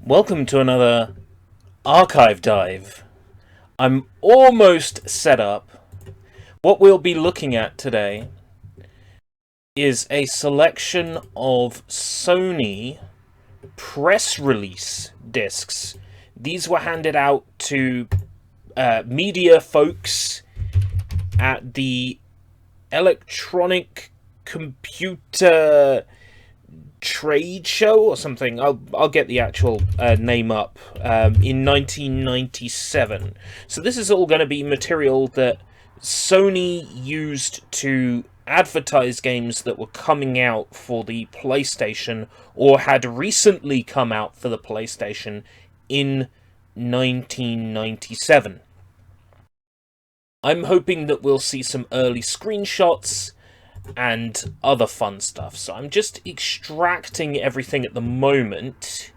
Welcome to another archive dive. I'm almost set up. What we'll be looking at today is a selection of Sony press release discs. These were handed out to media folks at the Electronic Computer Trade Show or something. I'll get the actual name up in 1997. So this is all going to be material that Sony used to advertise games that were coming out for the PlayStation or had recently come out for the PlayStation in 1997. I'm hoping that we'll see some early screenshots and other fun stuff. So I'm just extracting everything at the moment.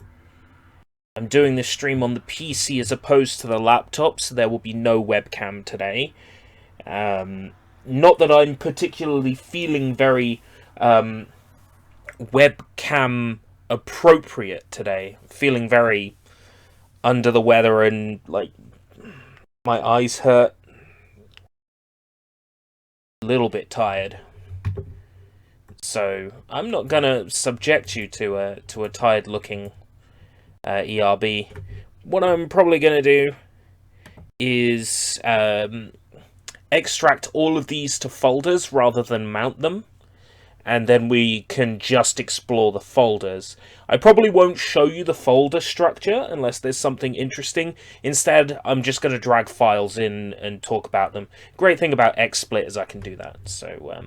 I'm doing this stream on the PC as opposed to the laptop, so there will be no webcam today. Not that I'm particularly feeling very webcam appropriate today. Feeling very under the weather and like my eyes hurt. A little bit tired. So I'm not gonna subject you to a tired looking ERB. What I'm probably gonna do is extract all of these to folders rather than mount them, and then we can just explore the folders. I probably won't show you the folder structure unless there's something interesting. Instead, I'm just going to drag files in and talk about them. Great thing about XSplit is I can do that. So,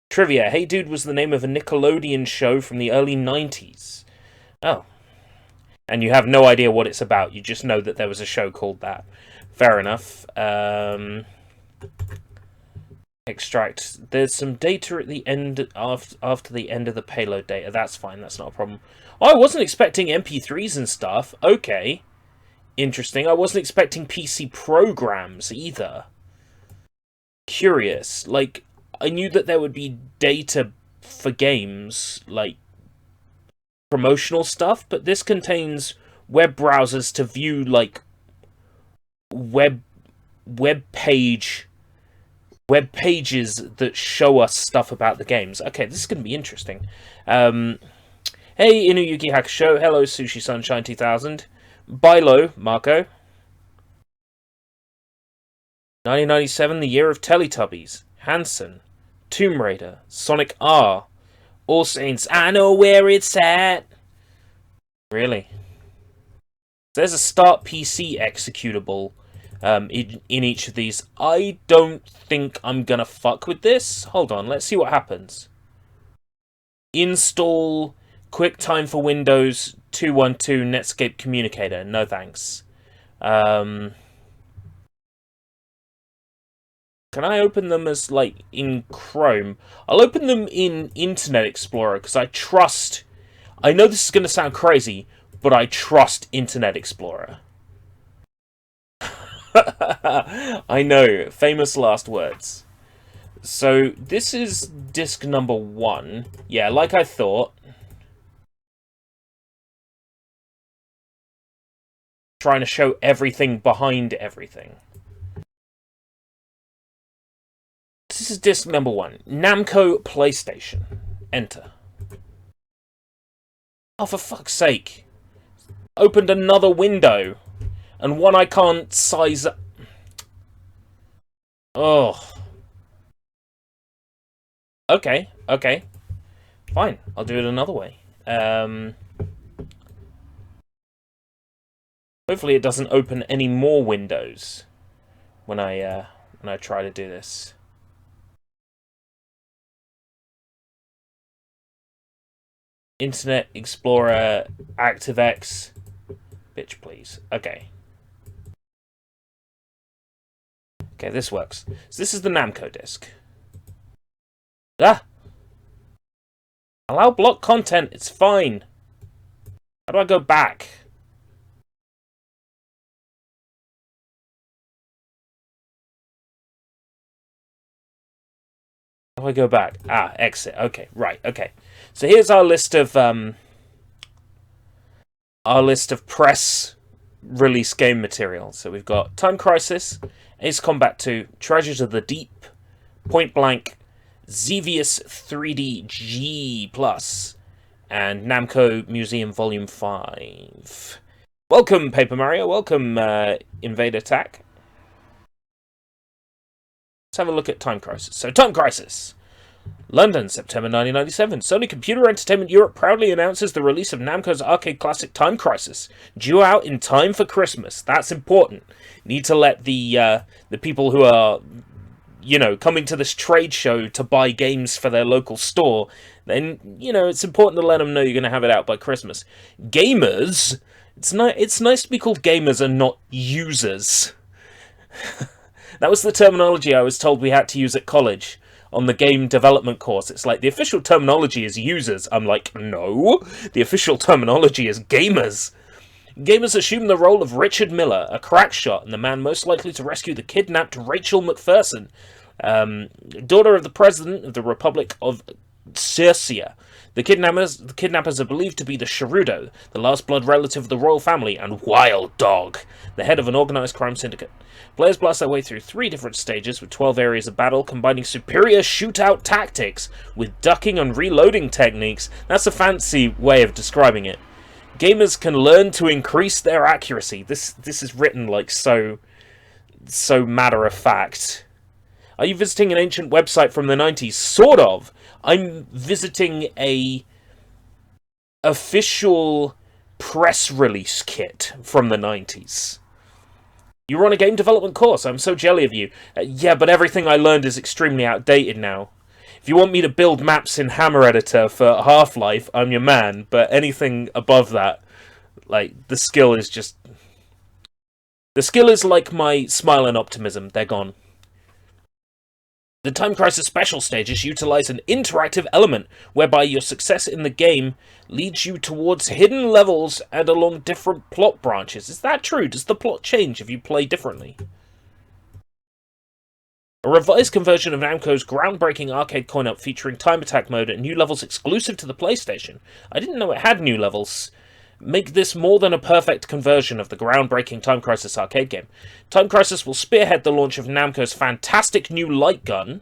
trivia. Hey Dude was the name of a Nickelodeon show from the early 90s. Oh. And you have no idea what it's about. You just know that there was a show called that. Fair enough. Extract. There's some data at the end after the end of the payload data. That's fine. That's not a problem. Oh, I wasn't expecting MP3s and stuff. Okay. Interesting. I wasn't expecting PC programs either. Curious. Like, I knew that there would be data for games, like promotional stuff, but this contains web browsers to view, like, web pages that show us stuff about the games. Okay, this is going to be interesting. Hey, Inuyuki Hakusho. Hello, Sushi Sunshine 2000. Bilo, Marco. 1997, the year of Teletubbies. Hanson. Tomb Raider. Sonic R. All Saints. I know where it's at. Really? There's a Start PC executable in each of these. I don't think I'm gonna fuck with this. Hold on, let's see what happens. Install QuickTime for Windows 212 Netscape Communicator. No thanks. Can I open them as, like, in Chrome? I'll open them in Internet Explorer, because I know this is going to sound crazy, but I trust Internet Explorer. I know, famous last words. So, this is disc number 1. Yeah, like I thought. Trying to show everything behind everything. This is disc number 1. Namco PlayStation. Enter. Oh, for fuck's sake. Opened another window. And one I can't size up. Oh. Okay, okay. Fine, I'll do it another way. Hopefully it doesn't open any more windows when I try to do this. Internet Explorer ActiveX. Bitch, please. Okay. Okay, this works. So this is the Namco disc. Ah! Allow block content, it's fine. How do I go back? How do I go back? Ah, exit. Okay, right, okay. So here's our list of our list of press release game material. So we've got Time Crisis, Ace Combat 2, Treasures of the Deep, Point Blank, Xevious 3D G+, and Namco Museum Volume 5. Welcome, Paper Mario. Welcome, Invade Attack. Let's have a look at Time Crisis. So, Time Crisis. London, September 1997. Sony Computer Entertainment Europe proudly announces the release of Namco's arcade classic Time Crisis, due out in time for Christmas. That's important. Need to let the people who are, coming to this trade show to buy games for their local store, then, it's important to let them know you're going to have it out by Christmas. Gamers, it's nice to be called gamers and not users. That was the terminology I was told we had to use at college on the game development course. It's like, the official terminology is users. I'm like, no, the official terminology is gamers. Gamers assume the role of Richard Miller, a crack shot and the man most likely to rescue the kidnapped Rachel McPherson, daughter of the President of the Republic of Circia. The kidnappers are believed to be the Sharudo, the last blood relative of the royal family, and Wild Dog, the head of an organized crime syndicate. Players blast their way through 3 different stages with 12 areas of battle, combining superior shootout tactics with ducking and reloading techniques. That's a fancy way of describing it. Gamers can learn to increase their accuracy. This is written like so matter of fact. Are you visiting an ancient website from the 90s? Sort of. I'm visiting a official press release kit from the 90s. You were on a game development course. I'm so jelly of you. Yeah, but everything I learned is extremely outdated now. If you want me to build maps in Hammer Editor for Half-Life, I'm your man. But anything above that, like, the skill is just... The skill is like my smile and optimism. They're gone. The Time Crisis special stages utilize an interactive element whereby your success in the game leads you towards hidden levels and along different plot branches. Is that true? Does the plot change if you play differently? A revised conversion of Namco's groundbreaking arcade coin-op featuring time attack mode and new levels exclusive to the PlayStation. I didn't know it had new levels. Make this more than a perfect conversion of the groundbreaking Time Crisis arcade game. Time Crisis will spearhead the launch of Namco's fantastic new light gun,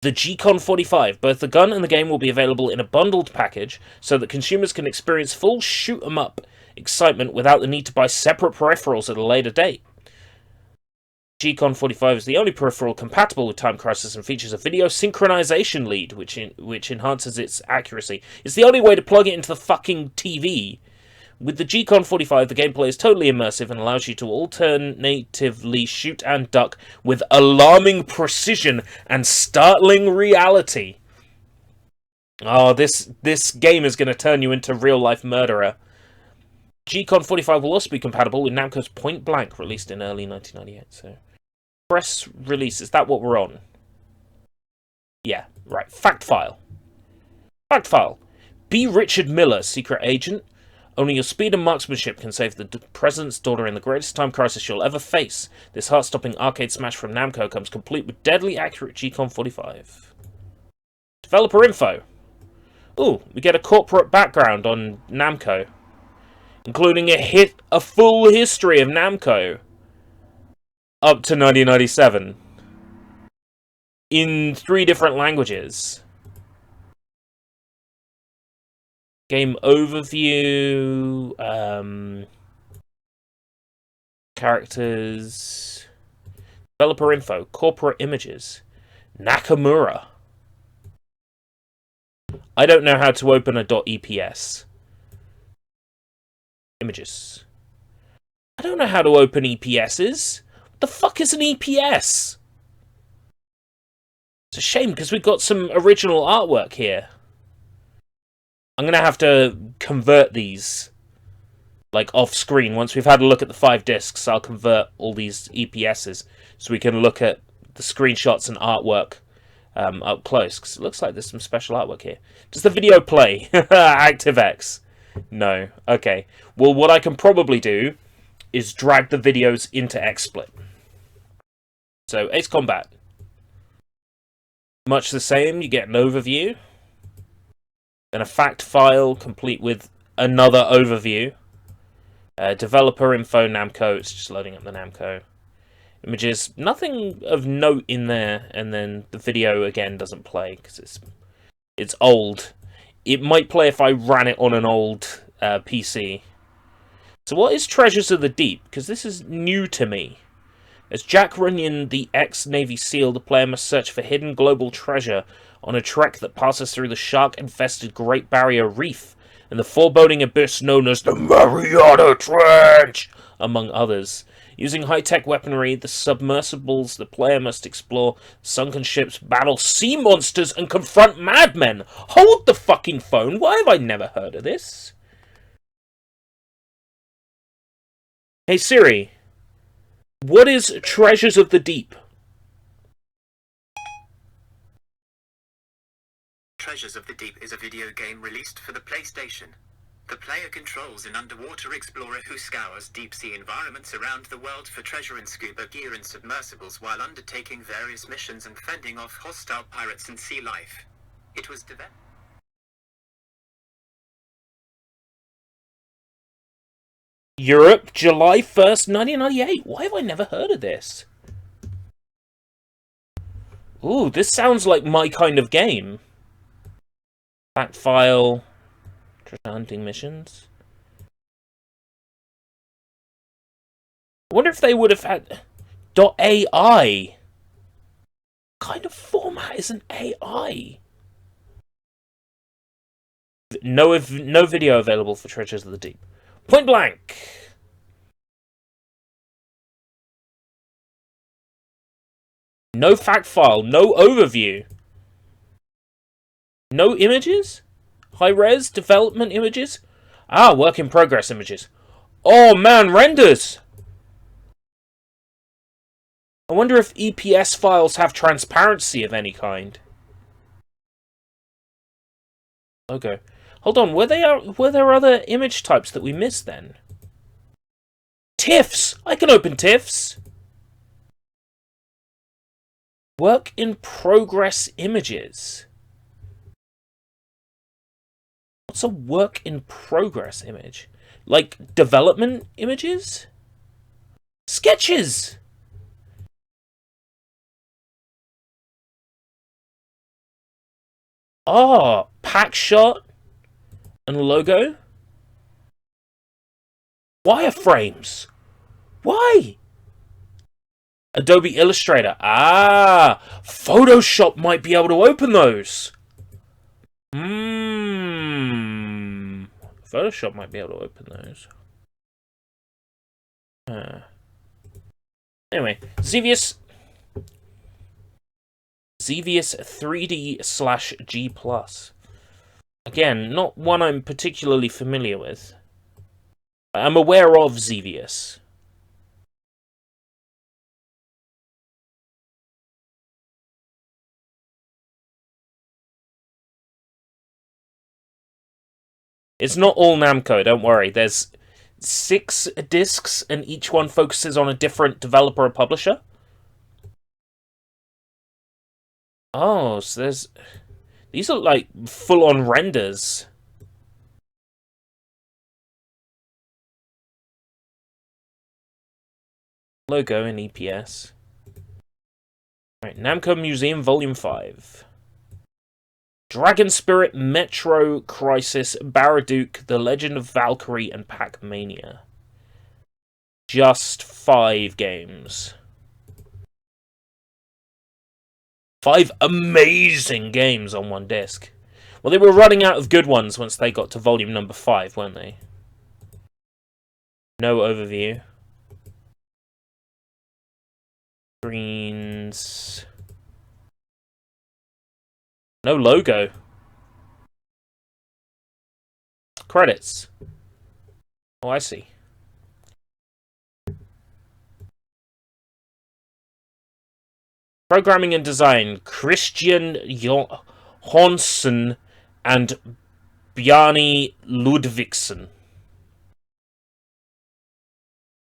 the G-Con 45. Both the gun and the game will be available in a bundled package so that consumers can experience full shoot-'em-up excitement without the need to buy separate peripherals at a later date. G-Con 45 is the only peripheral compatible with Time Crisis and features a video synchronization lead, which enhances its accuracy. It's the only way to plug it into the fucking TV. With the G-Con 45, the gameplay is totally immersive and allows you to alternatively shoot and duck with alarming precision and startling reality. Oh, this game is going to turn you into real-life murderer. G-Con 45 will also be compatible with Namco's Point Blank, released in early 1998. So, press release, is that what we're on? Yeah, right. Fact file. Fact file. Be Richard Miller, secret agent. Only your speed and marksmanship can save the President's daughter in the greatest time crisis you'll ever face. This heart-stopping arcade smash from Namco comes complete with deadly accurate G-Con 45. Developer info. Ooh, we get a corporate background on Namco, including a full history of Namco up to 1997 in 3 different languages. Game overview, characters, developer info, corporate images, Nakamura. I don't know how to open a .eps. Images. I don't know how to open EPSs. What the fuck is an EPS? It's a shame because we've got some original artwork here. I'm going to have to convert these, like, off screen. Once we've had a look at the 5 discs, I'll convert all these EPSs so we can look at the screenshots and artwork up close, because it looks like there's some special artwork here. Does the video play? ActiveX. No. Okay. Well, what I can probably do is drag the videos into XSplit. So, Ace Combat. Much the same. You get an overview. Then a fact file complete with another overview. Developer info Namco. It's just loading up the Namco images. Nothing of note in there, and then the video again doesn't play because it's old. It might play if I ran it on an old PC. So what is Treasures of the Deep? Because this is new to me. As Jack Runyon, the ex-Navy SEAL, the player must search for hidden global treasure on a trek that passes through the shark-infested Great Barrier Reef and the foreboding abyss known as the Mariana Trench, among others. Using high-tech weaponry, the submersibles the player must explore sunken ships, battle sea monsters, and confront madmen. Hold the fucking phone. Why have I never heard of this? Hey Siri, what is Treasures of the Deep? Treasures of the Deep is a video game released for the PlayStation. The player controls an underwater explorer who scours deep-sea environments around the world for treasure in scuba gear and submersibles while undertaking various missions and fending off hostile pirates and sea life. It was developed. Europe, July 1st, 1998. Why have I never heard of this? Ooh, this sounds like my kind of game. Fact file. Treasure hunting missions. I wonder if they would have had .ai. What kind of format is an AI? No video available for Treasures of the Deep. Point blank. No fact file. No overview. No images? High-res development images? Ah, work in progress images. Oh man, renders! I wonder if EPS files have transparency of any kind. Okay. Hold on, were there other image types that we missed then? TIFFs! I can open TIFFs! Work in progress images. What's a work in progress image? Like development images? Sketches! Ah, pack shot and logo. Wireframes. Why? Adobe Illustrator. Ah, Photoshop might be able to open those. Photoshop might be able to open those. Anyway, Xevious 3D/G+. Again, not one I'm particularly familiar with. I'm aware of Xevious. It's not all Namco, don't worry. There's 6 discs, and each one focuses on a different developer or publisher. Oh, so there's... These are like full-on renders. Logo in EPS. Right, Namco Museum Volume 5. Dragon Spirit, Metro Crisis, Baraduke, The Legend of Valkyrie, and Pac-Mania. Just 5 games. 5 amazing games on one disc. Well, they were running out of good ones once they got to volume number 5, weren't they? No overview. Screens. No logo. Credits. Oh, I see. Programming and design, Christian Hansson and Bjarni Ludvigsen.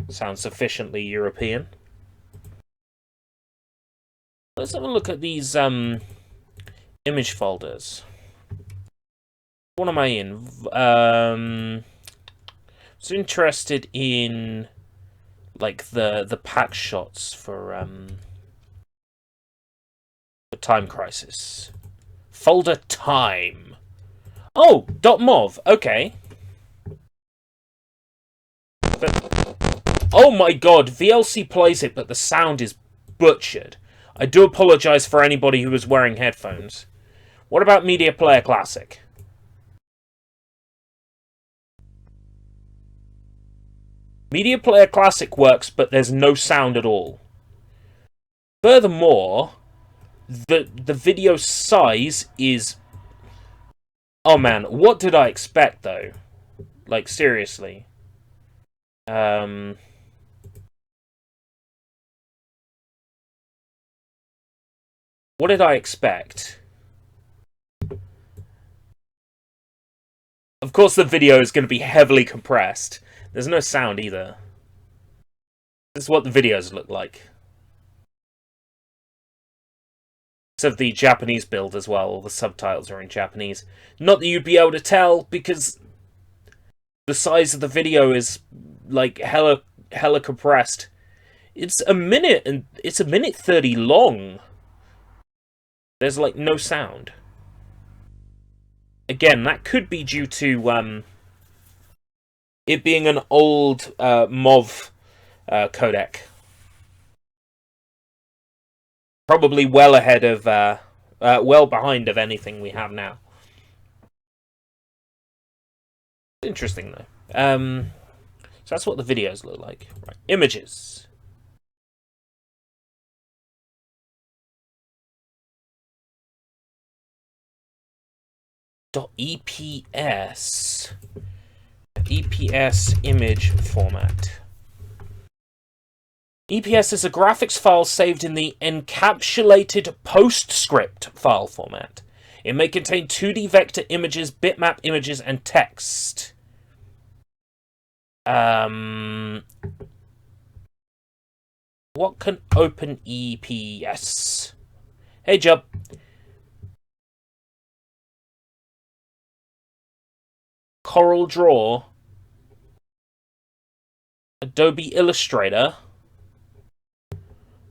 Sounds sufficiently European. Let's have a look at these image folders. What am I in? I was interested in like the pack shots for Time Crisis. Folder time. Oh, .mov. Okay. But oh my god, VLC plays it, but the sound is butchered. I do apologize for anybody who was wearing headphones. What about Media Player Classic? Media Player Classic works, but there's no sound at all. Furthermore, the video size is... Oh man, what did I expect though? Like, seriously. What did I expect? Of course the video is going to be heavily compressed. There's no sound either. This is what the videos look like. Of the Japanese build as well. All the subtitles are in Japanese. Not that you'd be able to tell, because the size of the video is like hella compressed. It's a minute, and it's a minute 30 long. There's like no sound. Again, that could be due to it being an old MOV codec. Probably well ahead of, well behind of anything we have now. Interesting, though. So that's what the videos look like. Right. Images. .eps. EPS image format. EPS is a graphics file saved in the encapsulated PostScript file format. It may contain 2D vector images, bitmap images, and text. What can open EPS? Hey, Jub. Corel Draw. Adobe Illustrator.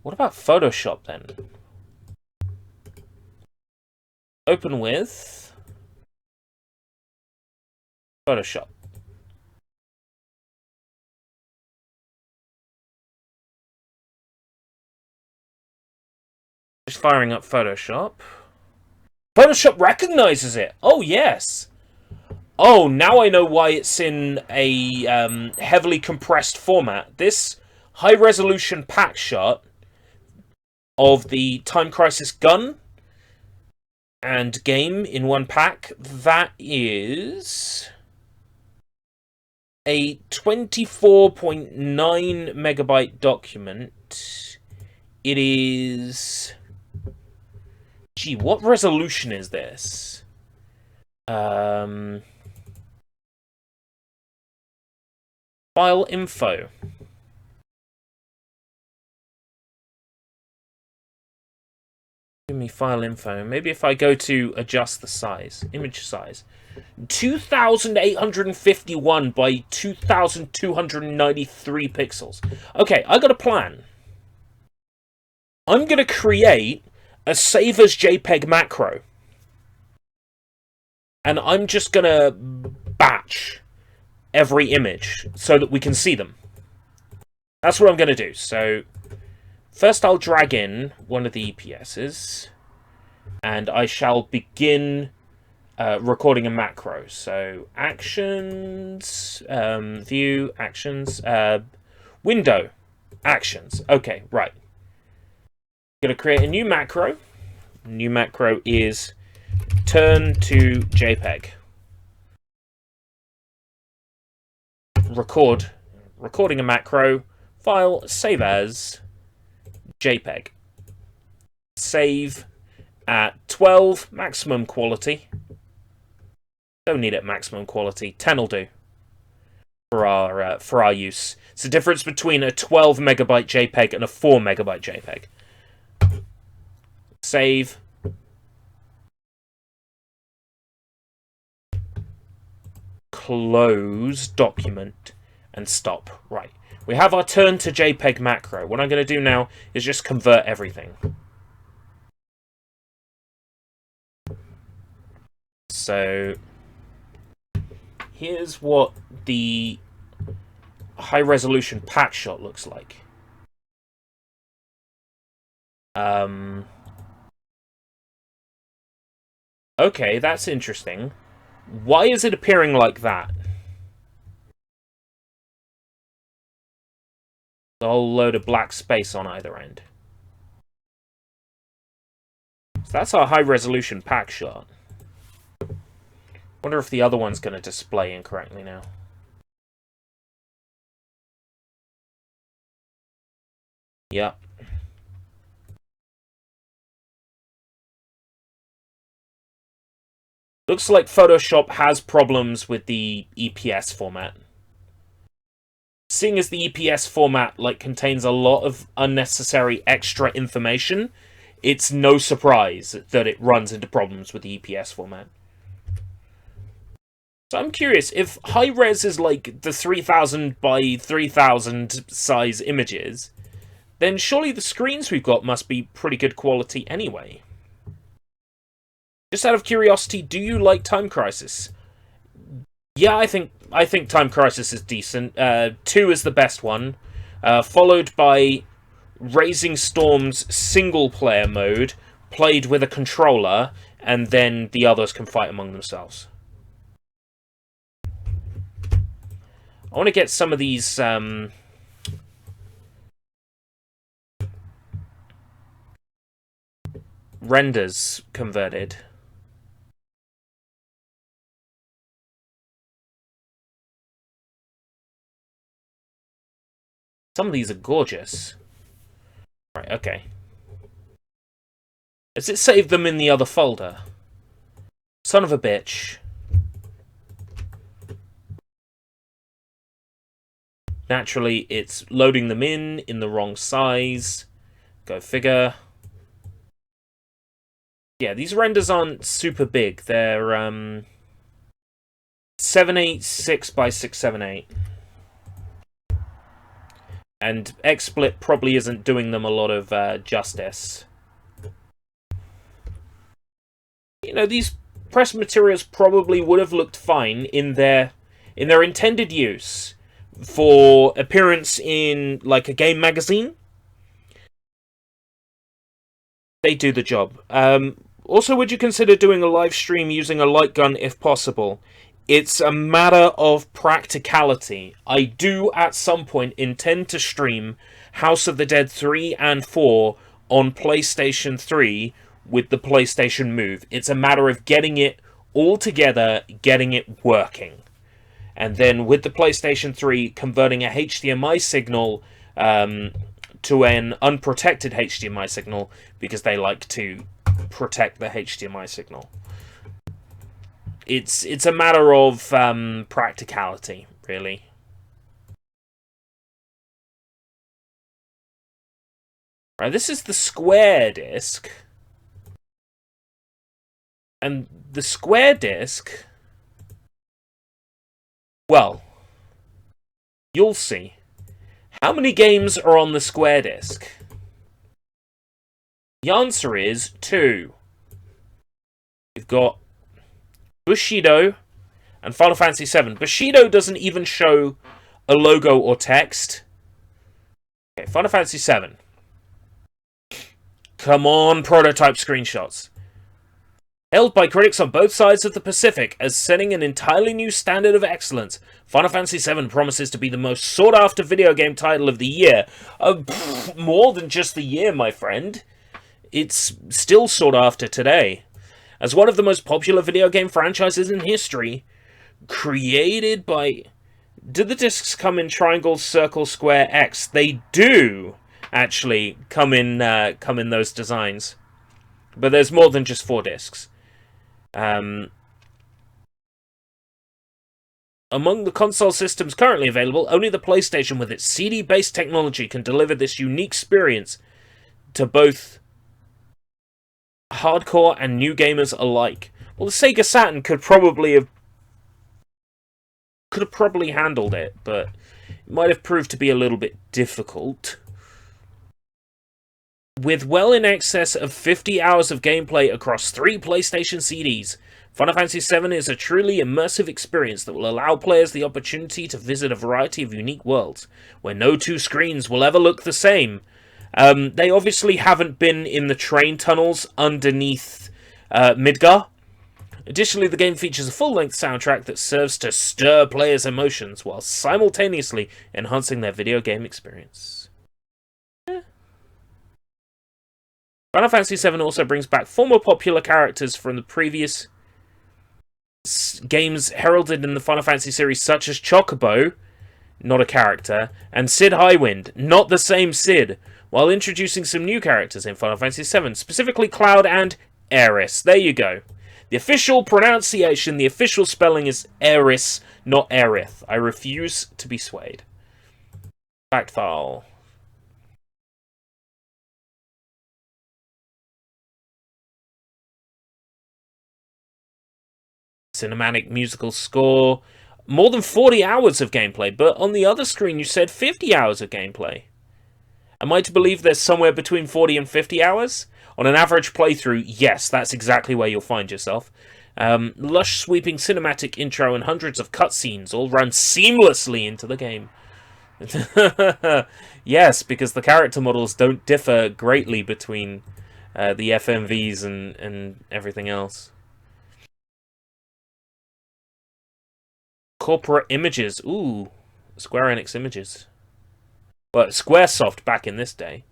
What about Photoshop, then? Open with Photoshop. Just firing up Photoshop. Photoshop recognizes it! Oh, yes! Oh, now I know why it's in a heavily compressed format. This high-resolution pack shot of the Time Crisis gun and game in one pack, that is a 24.9 megabyte document. It is... Gee, what resolution is this? File info. Give me file info. Maybe if I go to adjust the size, image size, 2,851 by 2,293 pixels. Okay, I got a plan. I'm gonna create a save as JPEG macro, and I'm just gonna batch every image so that we can see them. That's what I'm gonna do. So first I'll drag in one of the EPSs, and I shall begin recording a macro. So actions, view, actions, window, actions. Okay, right. I'm going to create a new macro. New macro is turn to JPEG. Recording a macro, file, save as JPEG. Save at 12, maximum quality. Don't need it at maximum quality. 10 will do for our use. It's the difference between a 12 megabyte JPEG and a 4 megabyte JPEG. Save. close document and stop. Right. We have our turn to JPEG macro. What I'm going to do now is just convert everything. So here's what the high-resolution pack shot looks like. Okay, that's interesting. Why is it appearing like that? A whole load of black space on either end. So that's our high-resolution pack shot. Wonder if the other one's going to display incorrectly now. Yep. Looks like Photoshop has problems with the EPS format. Seeing as the EPS format contains a lot of unnecessary extra information, it's no surprise that it runs into problems with the EPS format. So I'm curious, if high res is like the 3000 by 3000 size images, then surely the screens we've got must be pretty good quality anyway. Just out of curiosity, do you like Time Crisis? Yeah, I think Time Crisis is decent. 2 is the best one, followed by Raising Storm's single-player mode, played with a controller, and then the others can fight among themselves. I want to get some of these renders converted. Some of these are gorgeous. Right, okay. Has it saved them in the other folder? Son of a bitch. Naturally, it's loading them in the wrong size. Go figure. Yeah, these renders aren't super big. They're 786 by 678. And XSplit probably isn't doing them a lot of justice. You know, these press materials probably would have looked fine in their intended use. For appearance in, like, a game magazine. They do the job. Also, would you consider doing a live stream using a light gun if possible? It's a matter of practicality. I do, at some point, intend to stream House of the Dead 3 and 4 on PlayStation 3 with the PlayStation Move. It's a matter of getting it all together, getting it working. And then with the PlayStation 3, converting a HDMI signal to an unprotected HDMI signal, because they like to protect the HDMI signal. It's a matter of practicality, really. Right, this is the square disc. And the square disc... Well, you'll see. How many games are on the square disc? The answer is 2. You've got Bushido and Final Fantasy VII. Bushido doesn't even show a logo or text. Okay, Final Fantasy VII. Come on, prototype screenshots. Hailed by critics on both sides of the Pacific as setting an entirely new standard of excellence, Final Fantasy VII promises to be the most sought-after video game title of the year. More than just the year, my friend. It's still sought after today. As one of the most popular video game franchises in history, created by... Do the discs come in triangle, circle, square, X? They do, actually, come in those designs. But there's more than just 4 discs. Among the console systems currently available, only the PlayStation with its CD-based technology can deliver this unique experience to both hardcore and new gamers alike. Well, the Sega Saturn could probably have could have probably handled it, but it might have proved to be a little bit difficult. With well in excess of 50 hours of gameplay across 3 PlayStation CDs, Final Fantasy VII is a truly immersive experience that will allow players the opportunity to visit a variety of unique worlds, where no 2 screens will ever look the same. They obviously haven't been in the train tunnels underneath Midgar. Additionally, the game features a full-length soundtrack that serves to stir players' emotions while simultaneously enhancing their video game experience. Final Fantasy VII also brings back former popular characters from the previous games heralded in the Final Fantasy series, such as Chocobo, not a character, and Cid Highwind, not the same Cid, while introducing some new characters in Final Fantasy VII, specifically Cloud and Aeris. There you go. The official pronunciation, the official spelling is Aeris, not Aerith. I refuse to be swayed. Fact file. Cinematic musical score. More than 40 hours of gameplay, but on the other screen you said 50 hours of gameplay. Am I to believe there's somewhere between 40 and 50 hours? On an average playthrough, yes, that's exactly where you'll find yourself. Lush sweeping cinematic intro and hundreds of cutscenes all run seamlessly into the game. Yes, because the character models don't differ greatly between the FMVs and everything else. Corporate images. Ooh, Square Enix images. Well, Squaresoft back in this day.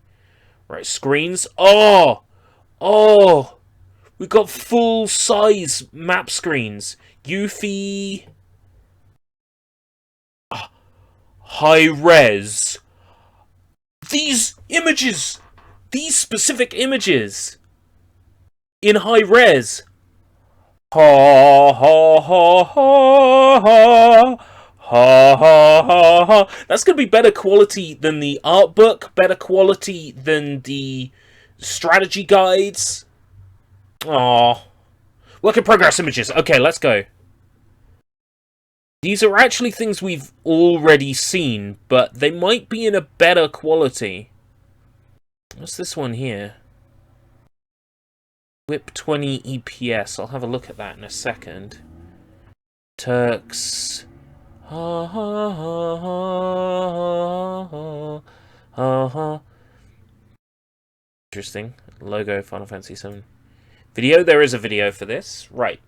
Right, screens. Oh! We got full-size map screens. Yuffie. High-res. These images! These specific images! In high-res. Ha ha ha ha ha ha ha ha. That's going to be better quality than the art book, better quality than the strategy guides. Aww. Work in progress images. Okay, let's go. These are actually things we've already seen, but they might be in a better quality. What's this one here? Whip 20 EPS. I'll have a look at that in a second. Turks. Ha ha ha ha ha ha ha. Interesting. Logo Final Fantasy VII. Video? There is a video for this. Right.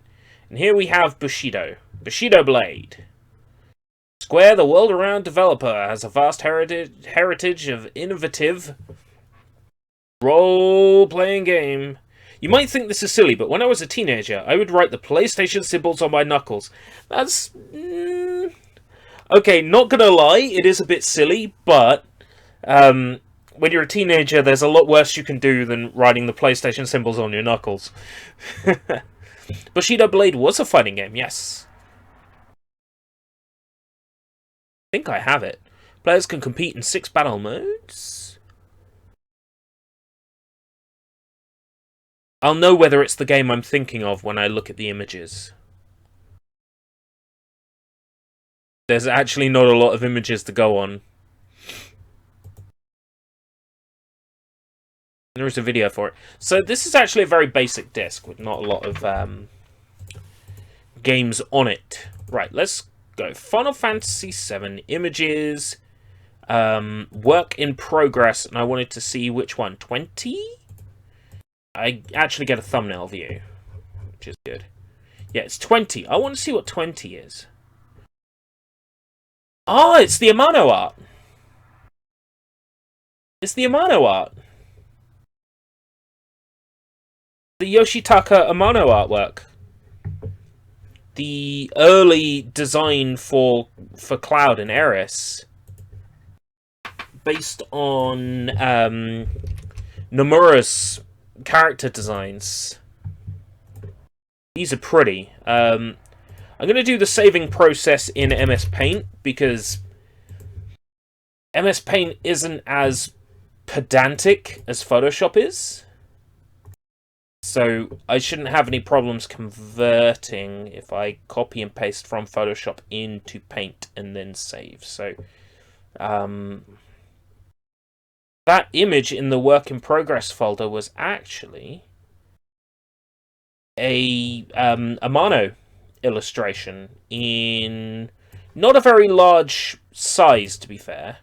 And here we have Bushido. Bushido Blade. Square, the world-renowned developer, has a vast heritage of innovative role-playing game. You might think this is silly, but when I was a teenager, I would write the PlayStation symbols on my knuckles. That's... okay, not gonna lie, it is a bit silly, but... when you're a teenager, there's a lot worse you can do than writing the PlayStation symbols on your knuckles. Bushido Blade was a fighting game, yes. I think I have it. Players can compete in 6 battle modes. I'll know whether it's the game I'm thinking of when I look at the images. There's actually not a lot of images to go on. There is a video for it. So this is actually a very basic disc with not a lot of games on it. Right, let's go. Final Fantasy VII images, work in progress, and I wanted to see which one. 20? I actually get a thumbnail view, which is good. Yeah, it's 20. I want to see what 20 is. Oh, it's the Amano art. It's the Amano art. The Yoshitaka Amano artwork. The early design for Cloud and Aeris. Based on Nomura's character designs. These are pretty. I'm going to do the saving process in MS Paint because MS Paint isn't as pedantic as Photoshop is. So I shouldn't have any problems converting if I copy and paste from Photoshop into Paint and then save. So that image in the work in progress folder was actually a mono illustration in not a very large size, to be fair.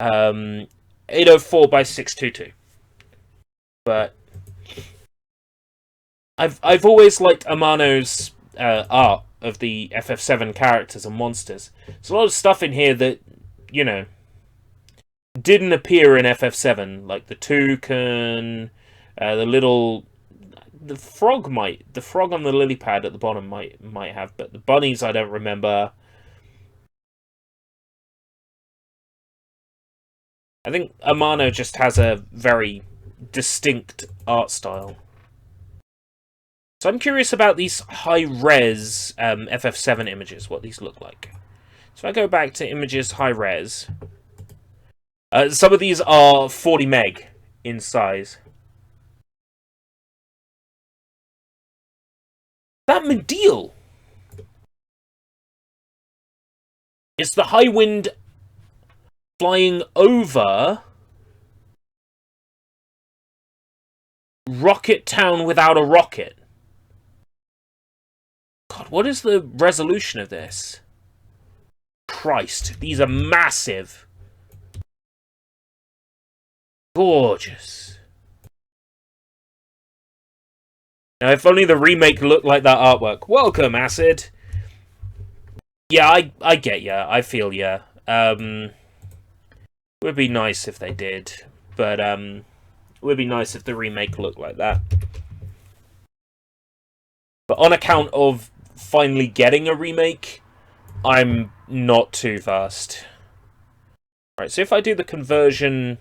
804 by 622. But I've always liked Amano's art of the FF7 characters and monsters. There's a lot of stuff in here that, you know, didn't appear in FF7, like the toucan, the frog on the lily pad at the bottom might have, but the bunnies I don't remember. I think Amano just has a very distinct art style. So I'm curious about these high-res FF7 images, what these look like. So if I go back to images high-res, some of these are 40 meg in size. That Medial! It's the high wind flying over Rocket Town without a rocket. God, what is the resolution of this? Christ, these are massive. Gorgeous. Now, if only the remake looked like that artwork. Welcome, Acid. Yeah, I get ya. I feel ya. Would be nice if they did. But, it would be nice if the remake looked like that. But on account of finally getting a remake, I'm not too fast. Right, so if I do the conversion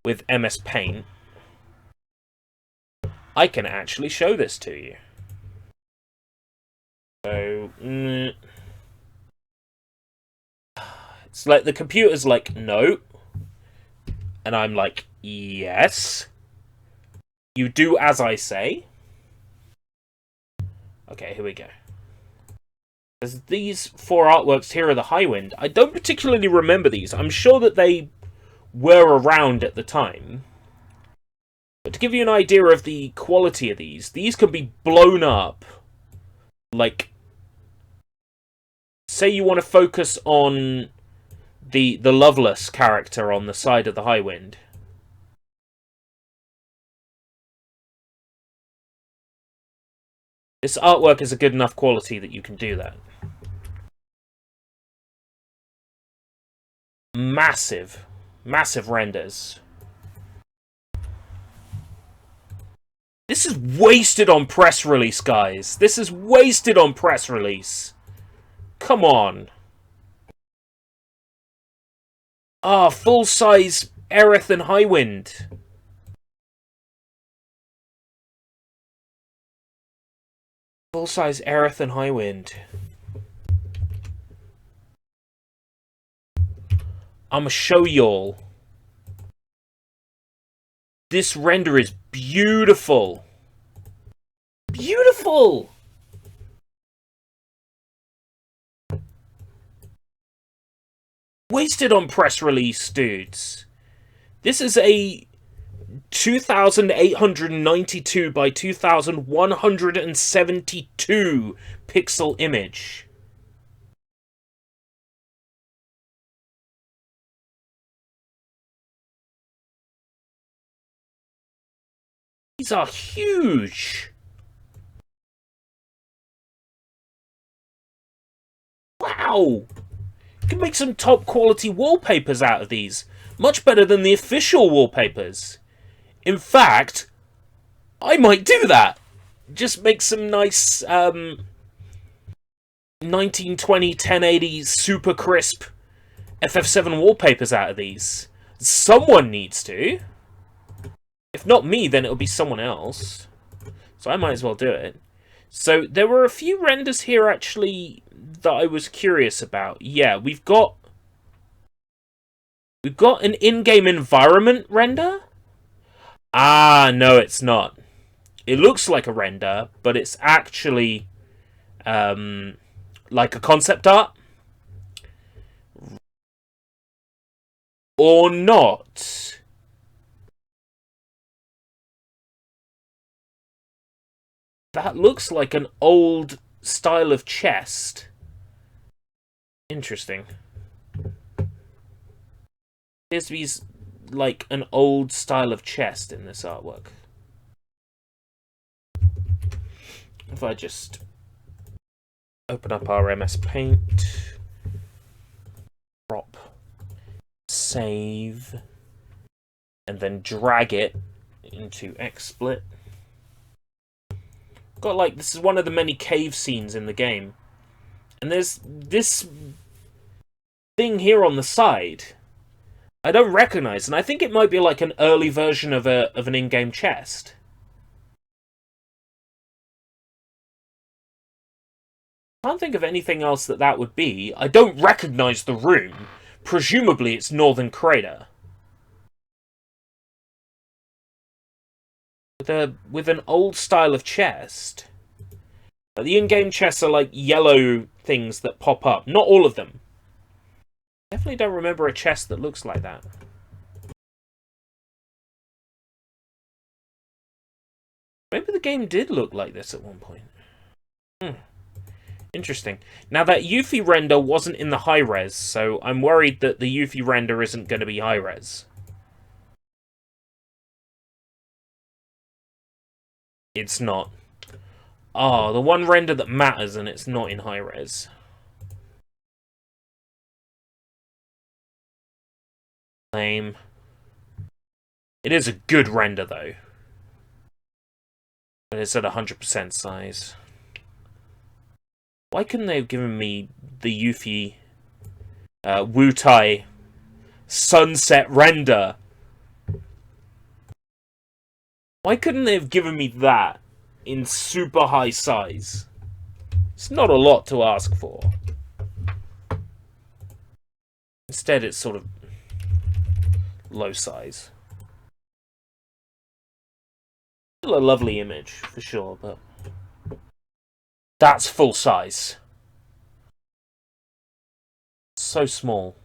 with MS Paint, I can actually show this to you. So, it's like the computer's like, no. And I'm like, yes. You do as I say. Okay, here we go. There's these 4 artworks here are the Highwind. I don't particularly remember these. I'm sure that they were around at the time. But to give you an idea of the quality of these can be blown up. Like, say you want to focus on the Loveless character on the side of the Highwind. This artwork is a good enough quality that you can do that. Massive renders. This is wasted on press release, guys. This is wasted on press release. Come on. Ah, full-size Aerith and Highwind. Full-size Aerith and Highwind. I'ma show y'all. This render is beautiful. Beautiful! Wasted on press release, dudes. This is a 2892 by 2172 pixel image. These are huge. Wow. You can make some top quality wallpapers out of these. Much better than the official wallpapers. In fact, I might do that. Just make some nice 1920 1080 super crisp FF7 wallpapers out of these. Someone needs to. If not me, then it'll be someone else. So I might as well do it. So there were a few renders here actually that I was curious about. Yeah, we've got an in-game environment render. Ah, no, it's not. It looks like a render, but it's actually like a concept art. Or not. That looks like an old style of chest. Interesting. Appears to be like an old style of chest in this artwork. If I just open up our MS Paint, crop, save, and then drag it into XSplit. Got like, this is one of the many cave scenes in the game. And there's this thing here on the side I don't recognize, and I think it might be like an early version of an in-game chest. I can't think of anything else that would be. I don't recognize the room. Presumably it's Northern Crater. With an old style of chest. The in-game chests are like yellow things that pop up. Not all of them. Definitely don't remember a chest that looks like that. Maybe the game did look like this at one point. Interesting. Now, that Eufy render wasn't in the high-res, so I'm worried that the Eufy render isn't going to be high-res. It's not. Oh, the one render that matters, and it's not in high-res. Lame. It is a good render, though. But it's at 100% size. Why couldn't they have given me the Eufy Wutai sunset render? Why couldn't they have given me that in super high size? It's not a lot to ask for. Instead, it's sort of low size. Still a lovely image, for sure, but that's full size. So small.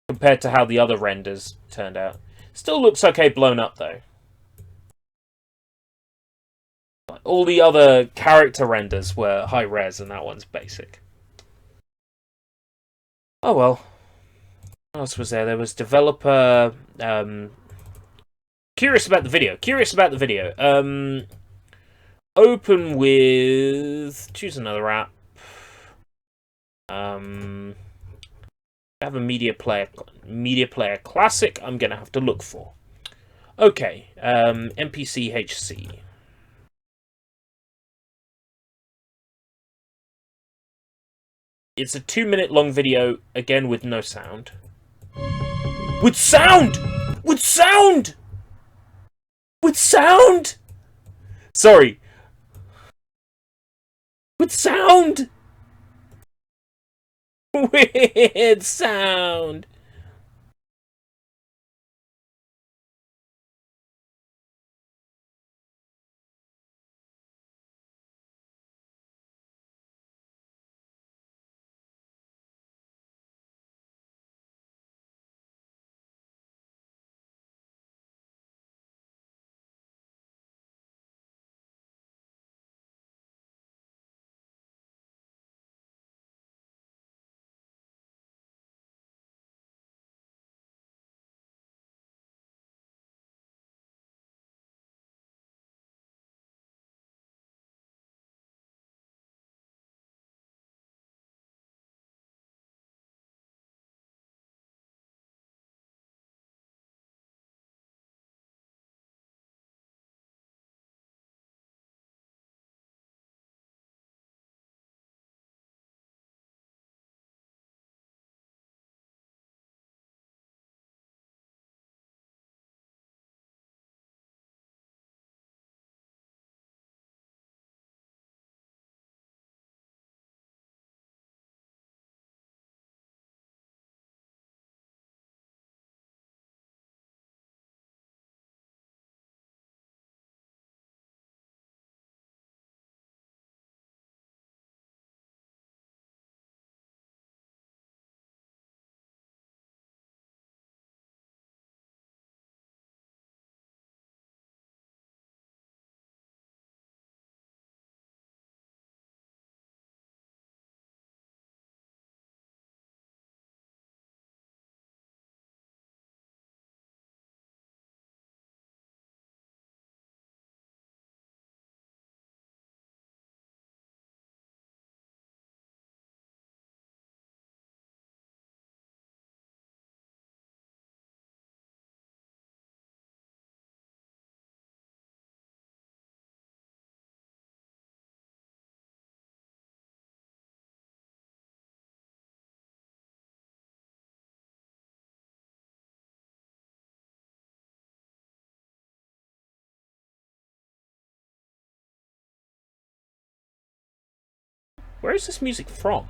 Compared to how the other renders turned out. Still looks okay blown up, though. All the other character renders were high res, and that one's basic. Oh well. What else was there? There was developer... Curious about the video. Open with... Choose another app. Have a media player classic. I'm gonna have to look for. Okay. NPCHC. It's a 2-minute long video, again with no sound. With sound! With sound! With sound! Sorry. With sound! With sound! Where is this music from?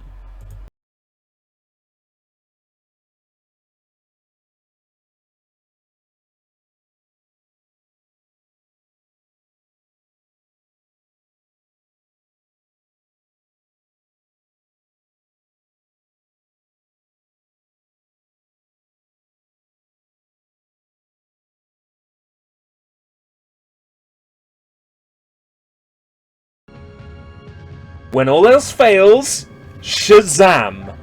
When all else fails, Shazam!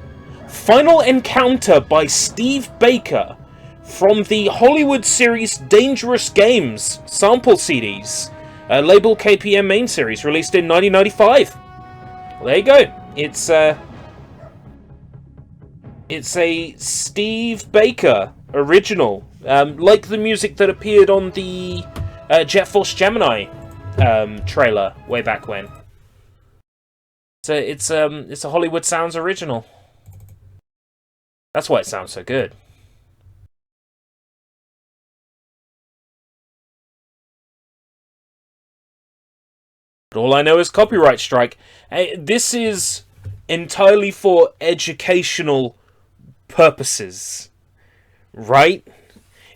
Final Encounter by Steve Baker from the Hollywood series Dangerous Games sample CDs, label KPM main series, released in 1995. Well, there you go. It's a Steve Baker original, like the music that appeared on the Jet Force Gemini trailer way back when. So it's a Hollywood Sounds original. That's why it sounds so good. But all I know is copyright strike. This is entirely for educational purposes, right?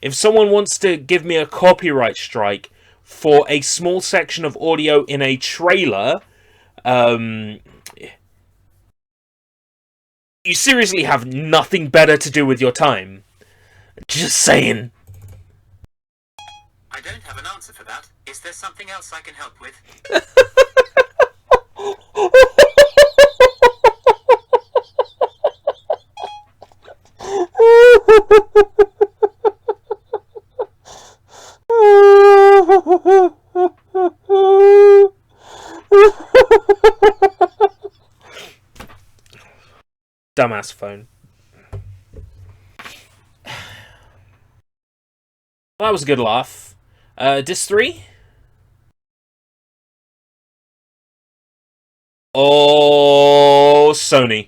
If someone wants to give me a copyright strike for a small section of audio in a trailer, you seriously have nothing better to do with your time. Just saying. I don't have an answer for that. Is there something else I can help with? Dumbass phone. Well, that was a good laugh. Disc 3? Oh, Sony.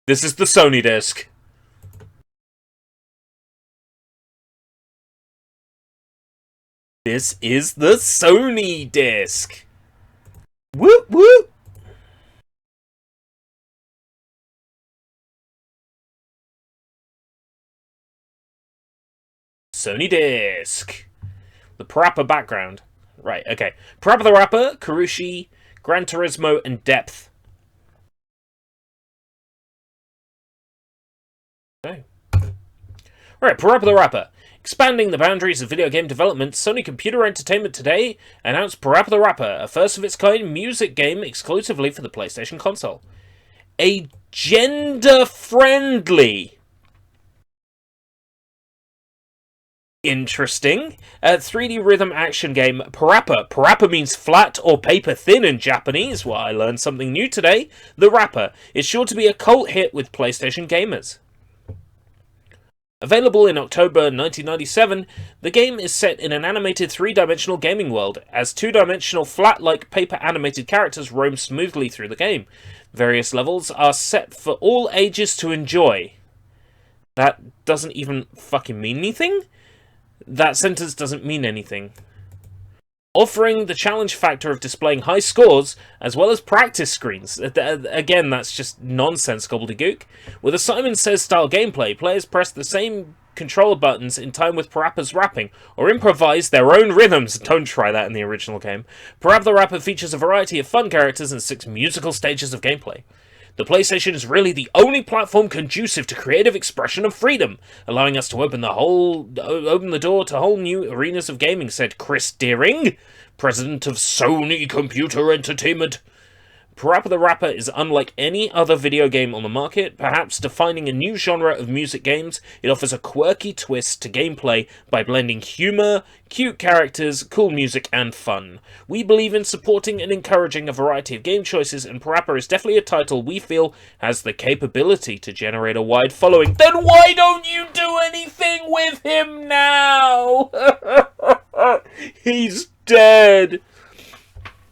This is the Sony disc. This is the Sony disc. Whoop whoop. Sony disc. The Parappa background. Right, okay. Parappa the Rapper, Karushi, Gran Turismo, and Depth. Okay. Alright, Parappa the Rapper. Expanding the boundaries of video game development, Sony Computer Entertainment today announced Parappa the Rapper, a first-of-its-kind music game exclusively for the PlayStation console. A gender-friendly... Interesting. 3D rhythm action game Parappa. Parappa means flat or paper thin in Japanese. Well, I learned something new today. The Rapper is sure to be a cult hit with PlayStation gamers. Available in October 1997, the game is set in an animated three-dimensional gaming world, as two-dimensional flat-like paper animated characters roam smoothly through the game. Various levels are set for all ages to enjoy. That doesn't even fucking mean anything? That sentence doesn't mean anything. Offering the challenge factor of displaying high scores, as well as practice screens. Again, that's just nonsense gobbledygook. With a Simon Says style gameplay, players press the same control buttons in time with Parappa's rapping, or improvise their own rhythms. Don't try that in the original game. Parappa the Rapper features a variety of fun characters and 6 musical stages of gameplay. The PlayStation is really the only platform conducive to creative expression and freedom, allowing us to open the door to whole new arenas of gaming, said Chris Deering, president of Sony Computer Entertainment. Parappa the Rapper is unlike any other video game on the market, perhaps defining a new genre of music games. It offers a quirky twist to gameplay by blending humor, cute characters, cool music, and fun. We believe in supporting and encouraging a variety of game choices, and Parappa is definitely a title we feel has the capability to generate a wide following. Then why don't you do anything with him now? He's dead.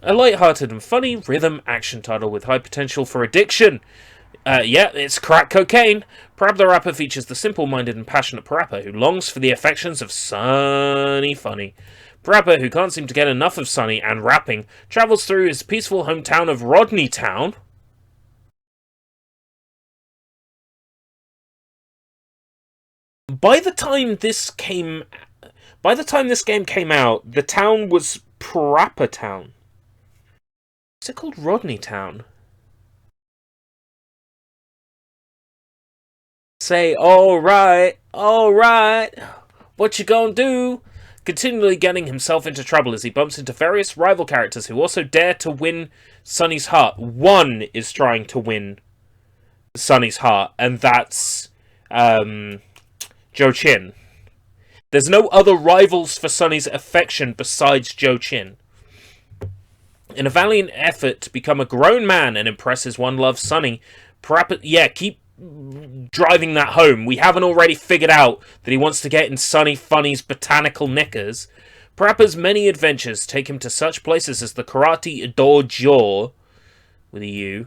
A light-hearted and funny rhythm action title with high potential for addiction. Yeah, it's crack cocaine. Parappa the Rapper features the simple-minded and passionate Parappa who longs for the affections of Sunny Funny. Parappa, who can't seem to get enough of Sonny and rapping, travels through his peaceful hometown of Rodney Town. By the time this game came out, the town was Parappa Town. Is it called Rodney Town? Say, alright, what you gonna do? Continually getting himself into trouble as he bumps into various rival characters who also dare to win Sonny's heart. One is trying to win Sonny's heart, and that's Joe Chin. There's no other rivals for Sonny's affection besides Joe Chin. In a valiant effort to become a grown man and impress his one-love Sonny, Parappa... Yeah, keep driving that home. We haven't already figured out that he wants to get in Sonny Funny's botanical knickers. Parappa's many adventures take him to such places as the Karate Dojo, with a U,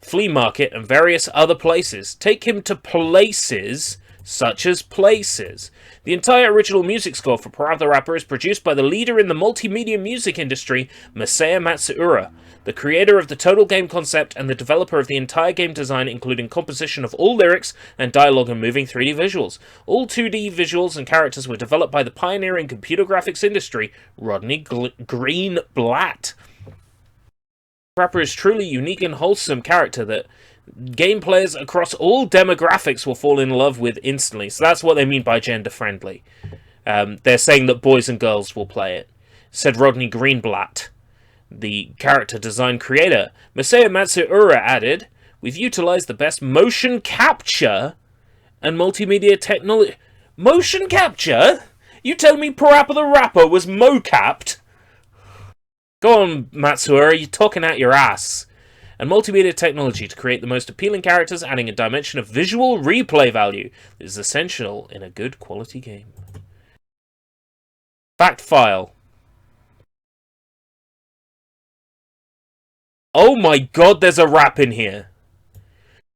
flea market, and various other places. Take him to places such as places. The entire original music score for Parappa the Rapper is produced by the leader in the multimedia music industry, Masaya Matsuura, the creator of the total game concept and the developer of the entire game design, including composition of all lyrics and dialogue and moving 3D visuals. All 2D visuals and characters were developed by the pioneering computer graphics industry, Rodney Greenblatt. Parappa is truly unique and wholesome character that game players across all demographics will fall in love with instantly. So that's what they mean by gender-friendly. They're saying that boys and girls will play it. Said Rodney Greenblatt, the character design creator. Masaya Matsuura added, "We've utilized the best motion capture and multimedia technology." Motion capture? You tell me Parappa the Rapper was mo-capped? Go on, Matsuura, you're talking out your ass. And multimedia technology to create the most appealing characters, adding a dimension of visual replay value that is essential in a good quality game. Fact file. Oh my god, there's a rap in here.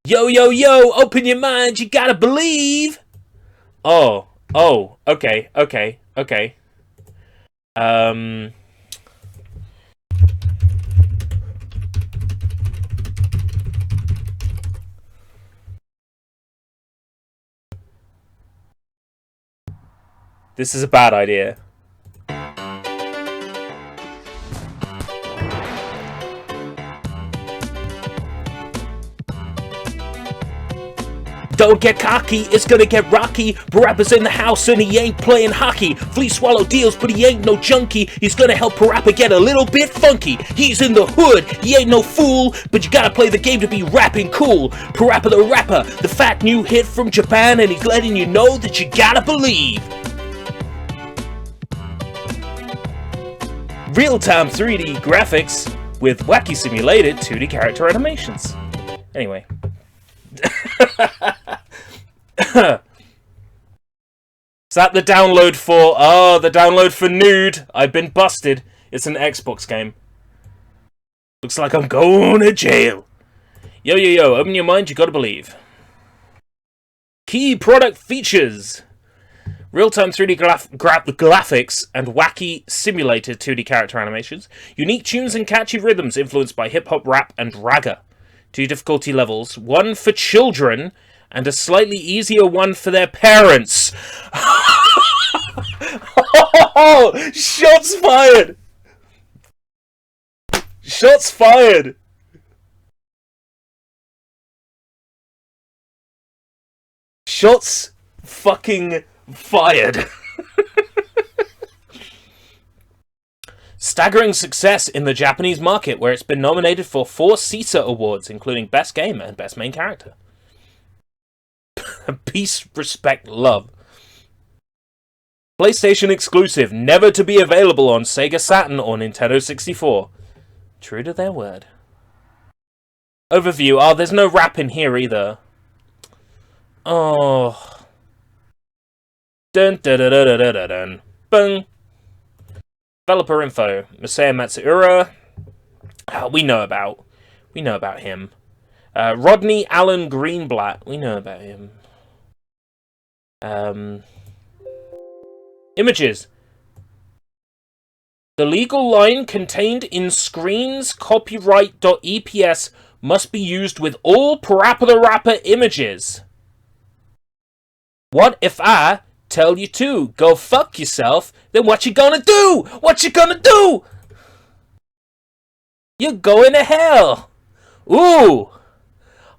Yo, yo, yo, open your mind, you gotta believe. Oh, okay. This is a bad idea. Don't get cocky, it's gonna get rocky. Parappa's in the house and he ain't playing hockey. Flea swallow deals, but he ain't no junkie. He's gonna help Parappa get a little bit funky. He's in the hood, he ain't no fool, but you gotta play the game to be rapping cool. Parappa the Rapper, the fat new hit from Japan, and he's letting you know that you gotta believe. Real-time 3D graphics with wacky simulated 2D character animations. Anyway. Is that the download for... Oh, the download for Nude. I've been busted. It's an Xbox game. Looks like I'm going to jail. Yo, yo, yo. Open your mind, you gotta believe. Key product features. Real-time 3D graphics and wacky simulated 2D character animations. Unique tunes and catchy rhythms influenced by hip-hop, rap, and ragga. 2 difficulty levels. 1 for children and a slightly easier one for their parents. Oh, shots fired! Shots fired! Shots fucking fired. Staggering success in the Japanese market, where it's been nominated for 4 CISA awards, including Best Game and Best Main Character. Peace, respect, love. PlayStation exclusive, never to be available on Sega Saturn or Nintendo 64. True to their word. Overview. Oh, there's no rap in here either. Oh. Dun dun dun dun dun dun dun. Bung. Developer info. Masaya Matsuura. We know about him. Rodney Allen Greenblatt. We know about him. Images. The legal line contained in screens copyright.eps must be used with all Parappa the Rapper images. What if I tell you to go fuck yourself? Then what you gonna do? What you gonna do? You're going to hell. Ooh.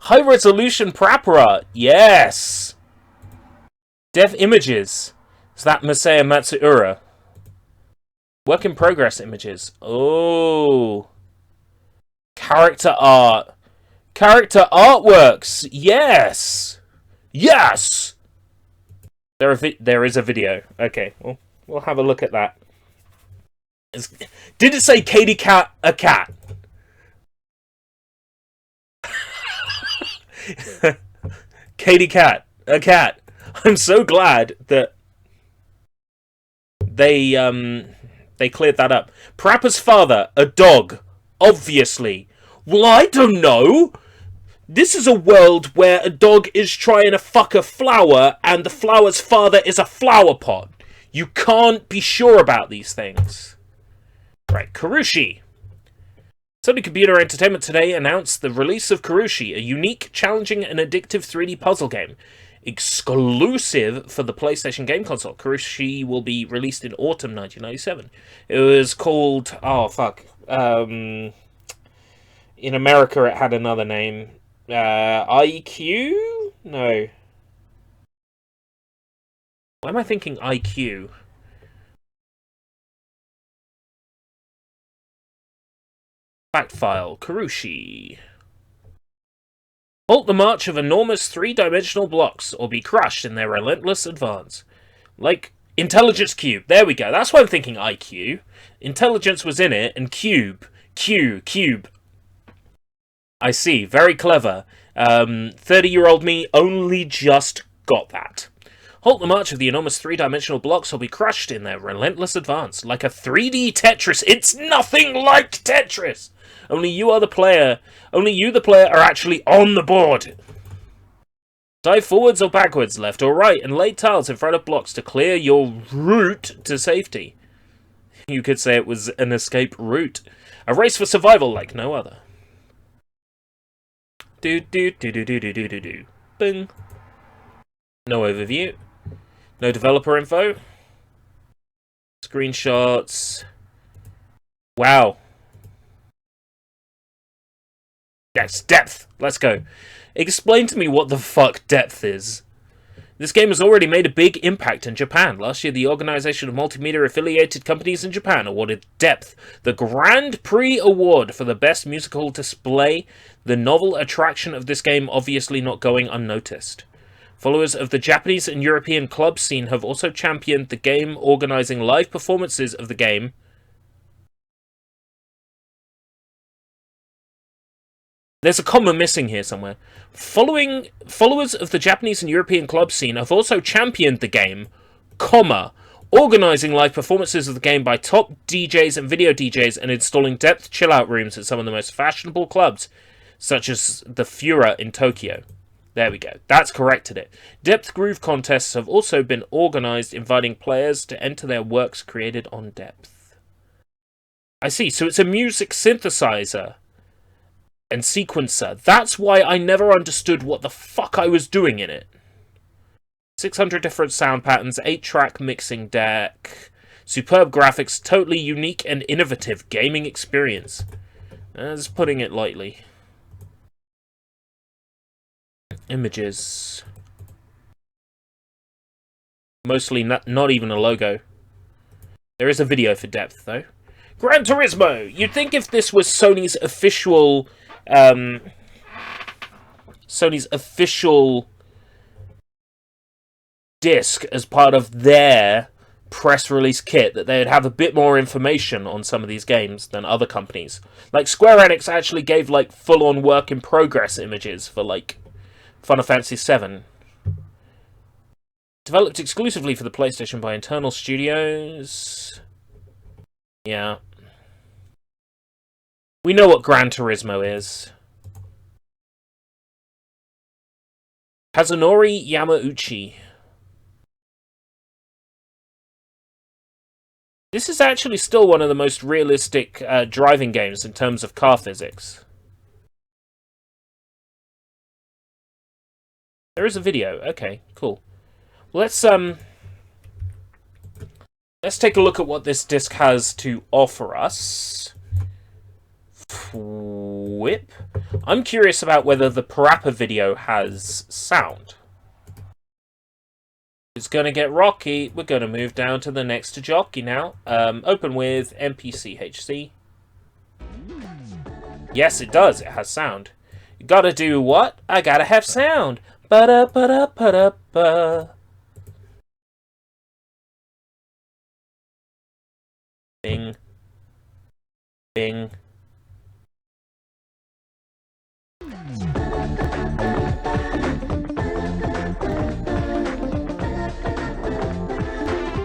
High resolution Parappa. Yes. Dev images. Is that Masaya Matsuura? Work in progress images. Oh. Character art. Character artworks. Yes. Yes. There is a video. Okay, we'll have a look at that. Did it say Katie Cat a cat? Katie Cat a cat. I'm so glad that they cleared that up. Parappa's father, a dog, obviously. Well, I don't know. This is a world where a dog is trying to fuck a flower and the flower's father is a flower pot. You can't be sure about these things. Right, Karushi. Sony Computer Entertainment today announced the release of Karushi, a unique, challenging, and addictive 3D puzzle game. Exclusive for the PlayStation game console. Karushi will be released in autumn 1997. It was called... Oh, fuck. In America, it had another name. IQ? No. Why am I thinking IQ? Fact file. Karushi. Halt the march of enormous three-dimensional blocks, or be crushed in their relentless advance. Like Intelligence Cube. There we go. That's why I'm thinking IQ. Intelligence was in it, and Cube. Cube. I see. Very clever. 30-year-old me only just got that. Halt the march of the enormous three-dimensional blocks, or be crushed in their relentless advance. Like a 3D Tetris. It's nothing like Tetris! Only you, the player, are actually on the board. Dive forwards or backwards, left or right, and lay tiles in front of blocks to clear your route to safety. You could say it was an escape route. A race for survival like no other. Do. Bing. No overview. No developer info. Screenshots. Wow. Yes, depth. Let's go. Explain to me what the fuck depth is. This game has already made a big impact in Japan. Last year, the Organization of Multimedia Affiliated Companies in Japan awarded Depth the Grand Prix Award for the best musical display, the novel attraction of this game obviously not going unnoticed. Followers of the Japanese and European club scene have also championed the game, organizing live performances of the game. There's a comma missing here somewhere. Followers of the Japanese and European club scene have also championed the game, comma, organizing live performances of the game by top DJs and video DJs and installing depth chill-out rooms at some of the most fashionable clubs, such as the Fura in Tokyo. There we go. That's corrected it. Depth Groove contests have also been organized, inviting players to enter their works created on Depth. I see. So it's a music synthesizer and sequencer. That's why I never understood what the fuck I was doing in it. 600 different sound patterns, 8-track mixing deck, superb graphics, totally unique and innovative gaming experience. That's putting it lightly. Images. Mostly not even a logo. There is a video for Depth, though. Gran Turismo! You'd think if this was Sony's official disc as part of their press release kit, that they'd have a bit more information on some of these games than other companies. Like, Square Enix actually gave, like, full-on work-in-progress images for, like, Final Fantasy VII. Developed exclusively for the PlayStation by internal studios. Yeah. We know what Gran Turismo is. Kazunori Yamauchi. This is actually still one of the most realistic driving games in terms of car physics. There is a video. Okay, cool. Let's take a look at what this disc has to offer us. Whip. I'm curious about whether the Parappa video has sound. It's going to get rocky. We're going to move down to the next jockey now. Open with MPCHC. Yes, it does. It has sound. You gotta do what? I gotta have sound. Ba-da-ba-da-ba-da-ba. Bing. Bing.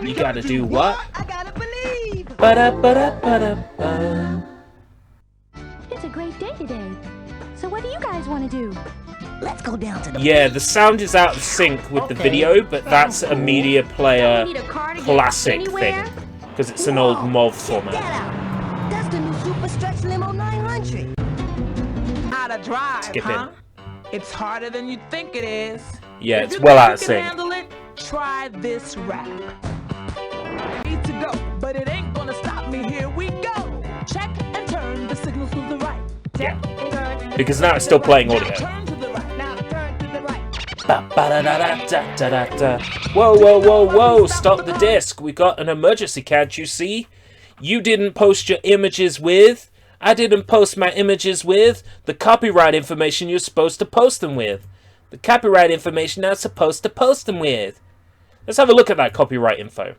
You gotta do what? I gotta believe. Ba-da-ba-da-ba-da-ba. It's a great day today. So what do you guys want to do? Let's go down to the Yeah, the sound is out of sync with the video, but that's a media player Need a car to get classic anywhere? thing. Because it's an old MOV Check format. that out. That's the new Super Stretch Limo 900. How to drive, Skip huh? it. It's harder than you think it is. Yeah, If it's you well think out of you sync. can handle it, try this rap. Need to go, but it ain't gonna stop me. Here we go. Check and turn the signals to the right. Yeah. Turn Because now it's still playing now audio. turn to the right. Now turn to the right. Ba-ba-da-da-da-da-da-da. Whoa, whoa, whoa, whoa! Stop the disc! We got an emergency, can't you see? You didn't post your images with. I didn't post my images with the copyright information you're supposed to post them with. The copyright information I'm supposed to post them with. Let's have a look at that copyright info.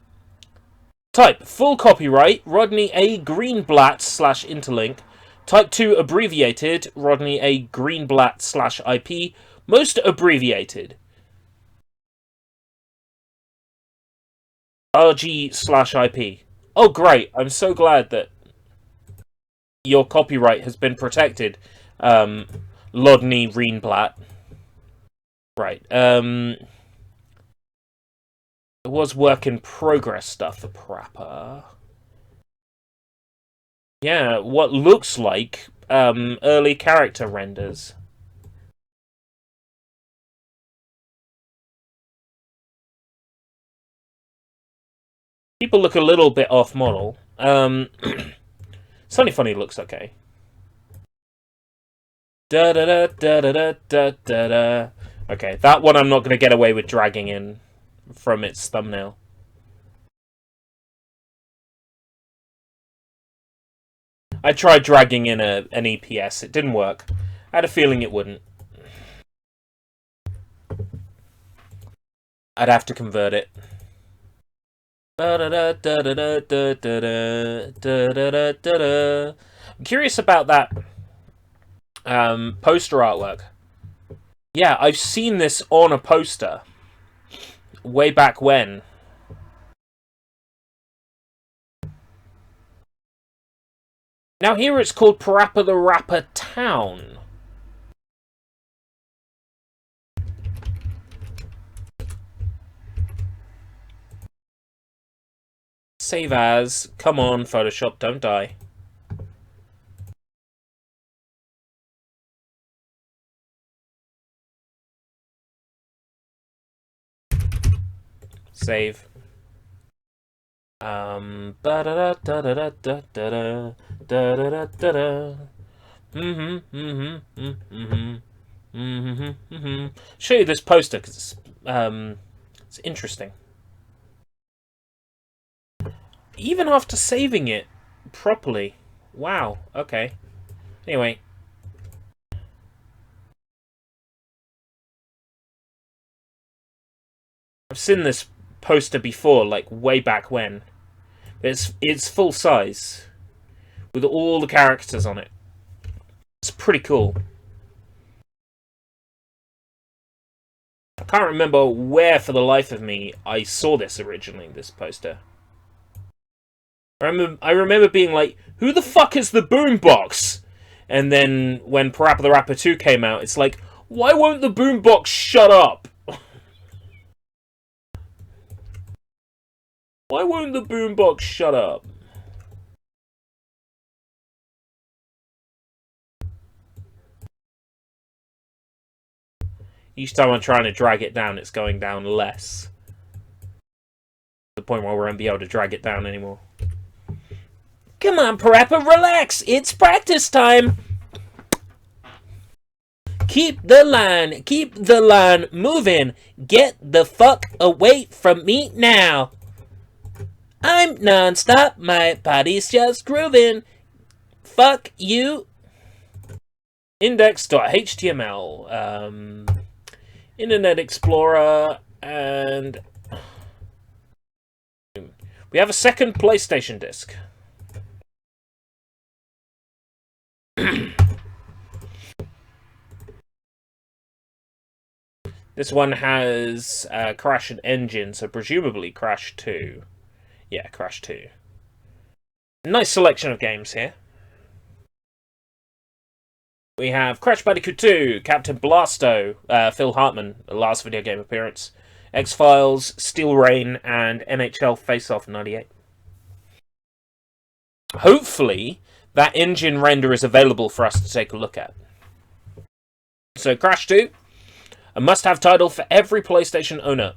Type full copyright Rodney A. Greenblatt / interlink. Type 2 abbreviated Rodney A. Greenblatt / IP. Most abbreviated RG / IP. Oh great, I'm so glad that your copyright has been protected, Lodney Greenblatt. Right, it was work in progress stuff for Parappa. Yeah, what looks like early character renders. People look a little bit off model. Sunny Funny looks okay. Da da da da da da da da. Okay, that one I'm not going to get away with dragging in from its thumbnail. I tried dragging in an EPS. It didn't work. I had a feeling it wouldn't. I'd have to convert it. I'm curious about that poster artwork. Yeah, I've seen this on a poster way back when. Now here it's called Parappa the Rapper Town. Save as. Come on, Photoshop, don't die. Save. Show you this poster because it's interesting. Even after saving it properly. Wow, okay. Anyway. I've seen this poster before, like way back when. It's full size. With all the characters on it. It's pretty cool. I can't remember where for the life of me I saw this originally, this poster. I remember being like, who the fuck is the boombox? And then when Parappa the Rapper 2 came out, it's like, why won't the boombox shut up? Why won't the boombox shut up? Each time I'm trying to drag it down, it's going down less. The point where we won't be able to drag it down anymore. Come on, Parappa, relax! It's practice time! Keep the line moving. Get the fuck away from me now. I'm non-stop, my body's just grooving. Fuck you. Index.html. Internet Explorer, and we have a second PlayStation disc. This one has Crash and Engine, so presumably Crash 2. Yeah, Crash 2. Nice selection of games here. We have Crash Bandicoot 2, Captain Blasto, Phil Hartman, the last video game appearance, X-Files, Steel Rain, and NHL Face-Off 98. Hopefully, that engine render is available for us to take a look at. So, Crash 2, a must-have title for every PlayStation owner.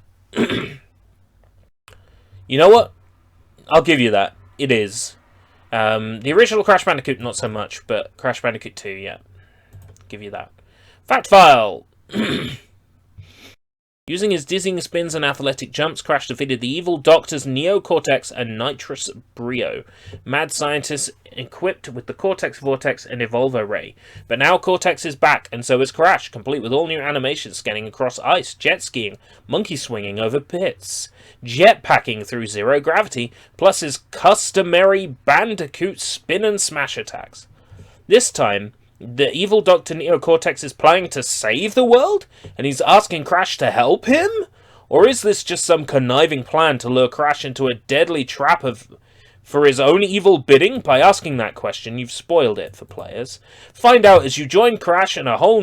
You know what? I'll give you that. It is. The original Crash Bandicoot, not so much, but Crash Bandicoot 2, yeah. Give you that. Fact file! Using his dizzying spins and athletic jumps, Crash defeated the evil Doctors Neo Cortex and Nitrous Brio, mad scientists equipped with the Cortex Vortex and Evolvo Ray. But now Cortex is back, and so is Crash, complete with all new animations scanning across ice, jet skiing, monkey swinging over pits, jetpacking through zero gravity, plus his customary Bandicoot spin and smash attacks. This time, the evil Dr. Neocortex is planning to save the world? And he's asking Crash to help him? Or is this just some conniving plan to lure Crash into a deadly trap for his own evil bidding? By asking that question, you've spoiled it for players. Find out as you join Crash and a whole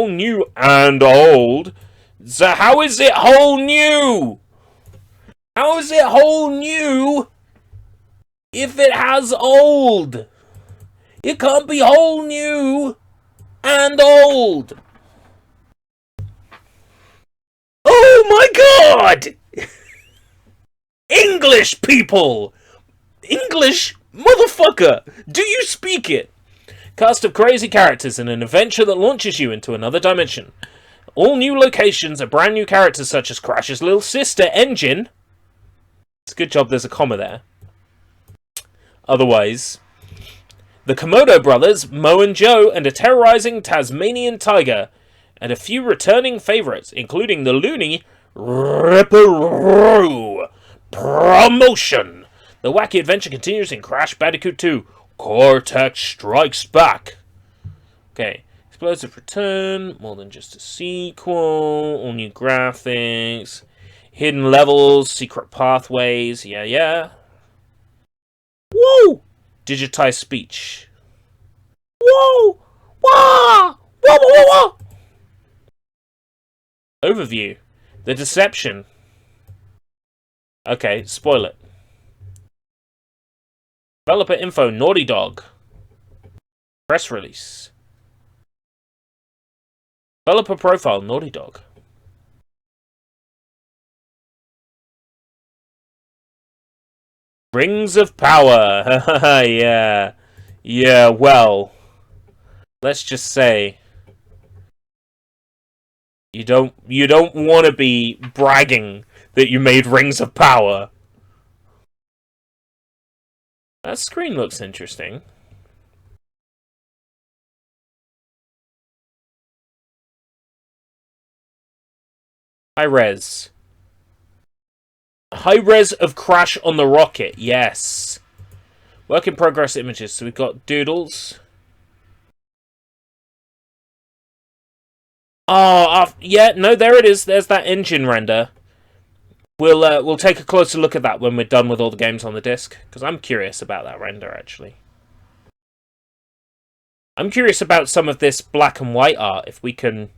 new and old. So how is it whole new? How is it whole new if it has old? It can't be whole new and old. Oh my god! English people! English motherfucker! Do you speak it? Cast of crazy characters in an adventure that launches you into another dimension. All new locations are brand new characters such as Crash's little sister, Engine. It's a good job there's a comma there. Otherwise, the Komodo brothers, Mo and Joe, and a terrorizing Tasmanian tiger, and a few returning favourites, including the loony Ripperoo. Promotion! The wacky adventure continues in Crash Bandicoot 2. Cortex Strikes Back. Okay. Explosive Return, more than just a sequel, all new graphics, hidden levels, secret pathways, yeah. Woo! Digitized speech. Whoa! Wah! Whoa, whoa, whoa, whoa! Overview. The Deception. Okay, spoil it. Developer info, Naughty Dog. Press release. Developer profile, Naughty Dog. Rings of Power. Yeah. Yeah, well. Let's just say you don't want to be bragging that you made Rings of Power. That screen looks interesting. High res. High res of Crash on the Rocket, yes. Work in progress images. So we've got doodles. Oh, yeah, no, there it is. There's that engine render. We'll take a closer look at that when we're done with all the games on the disc, because I'm curious about that render, actually. I'm curious about some of this black and white art, if we can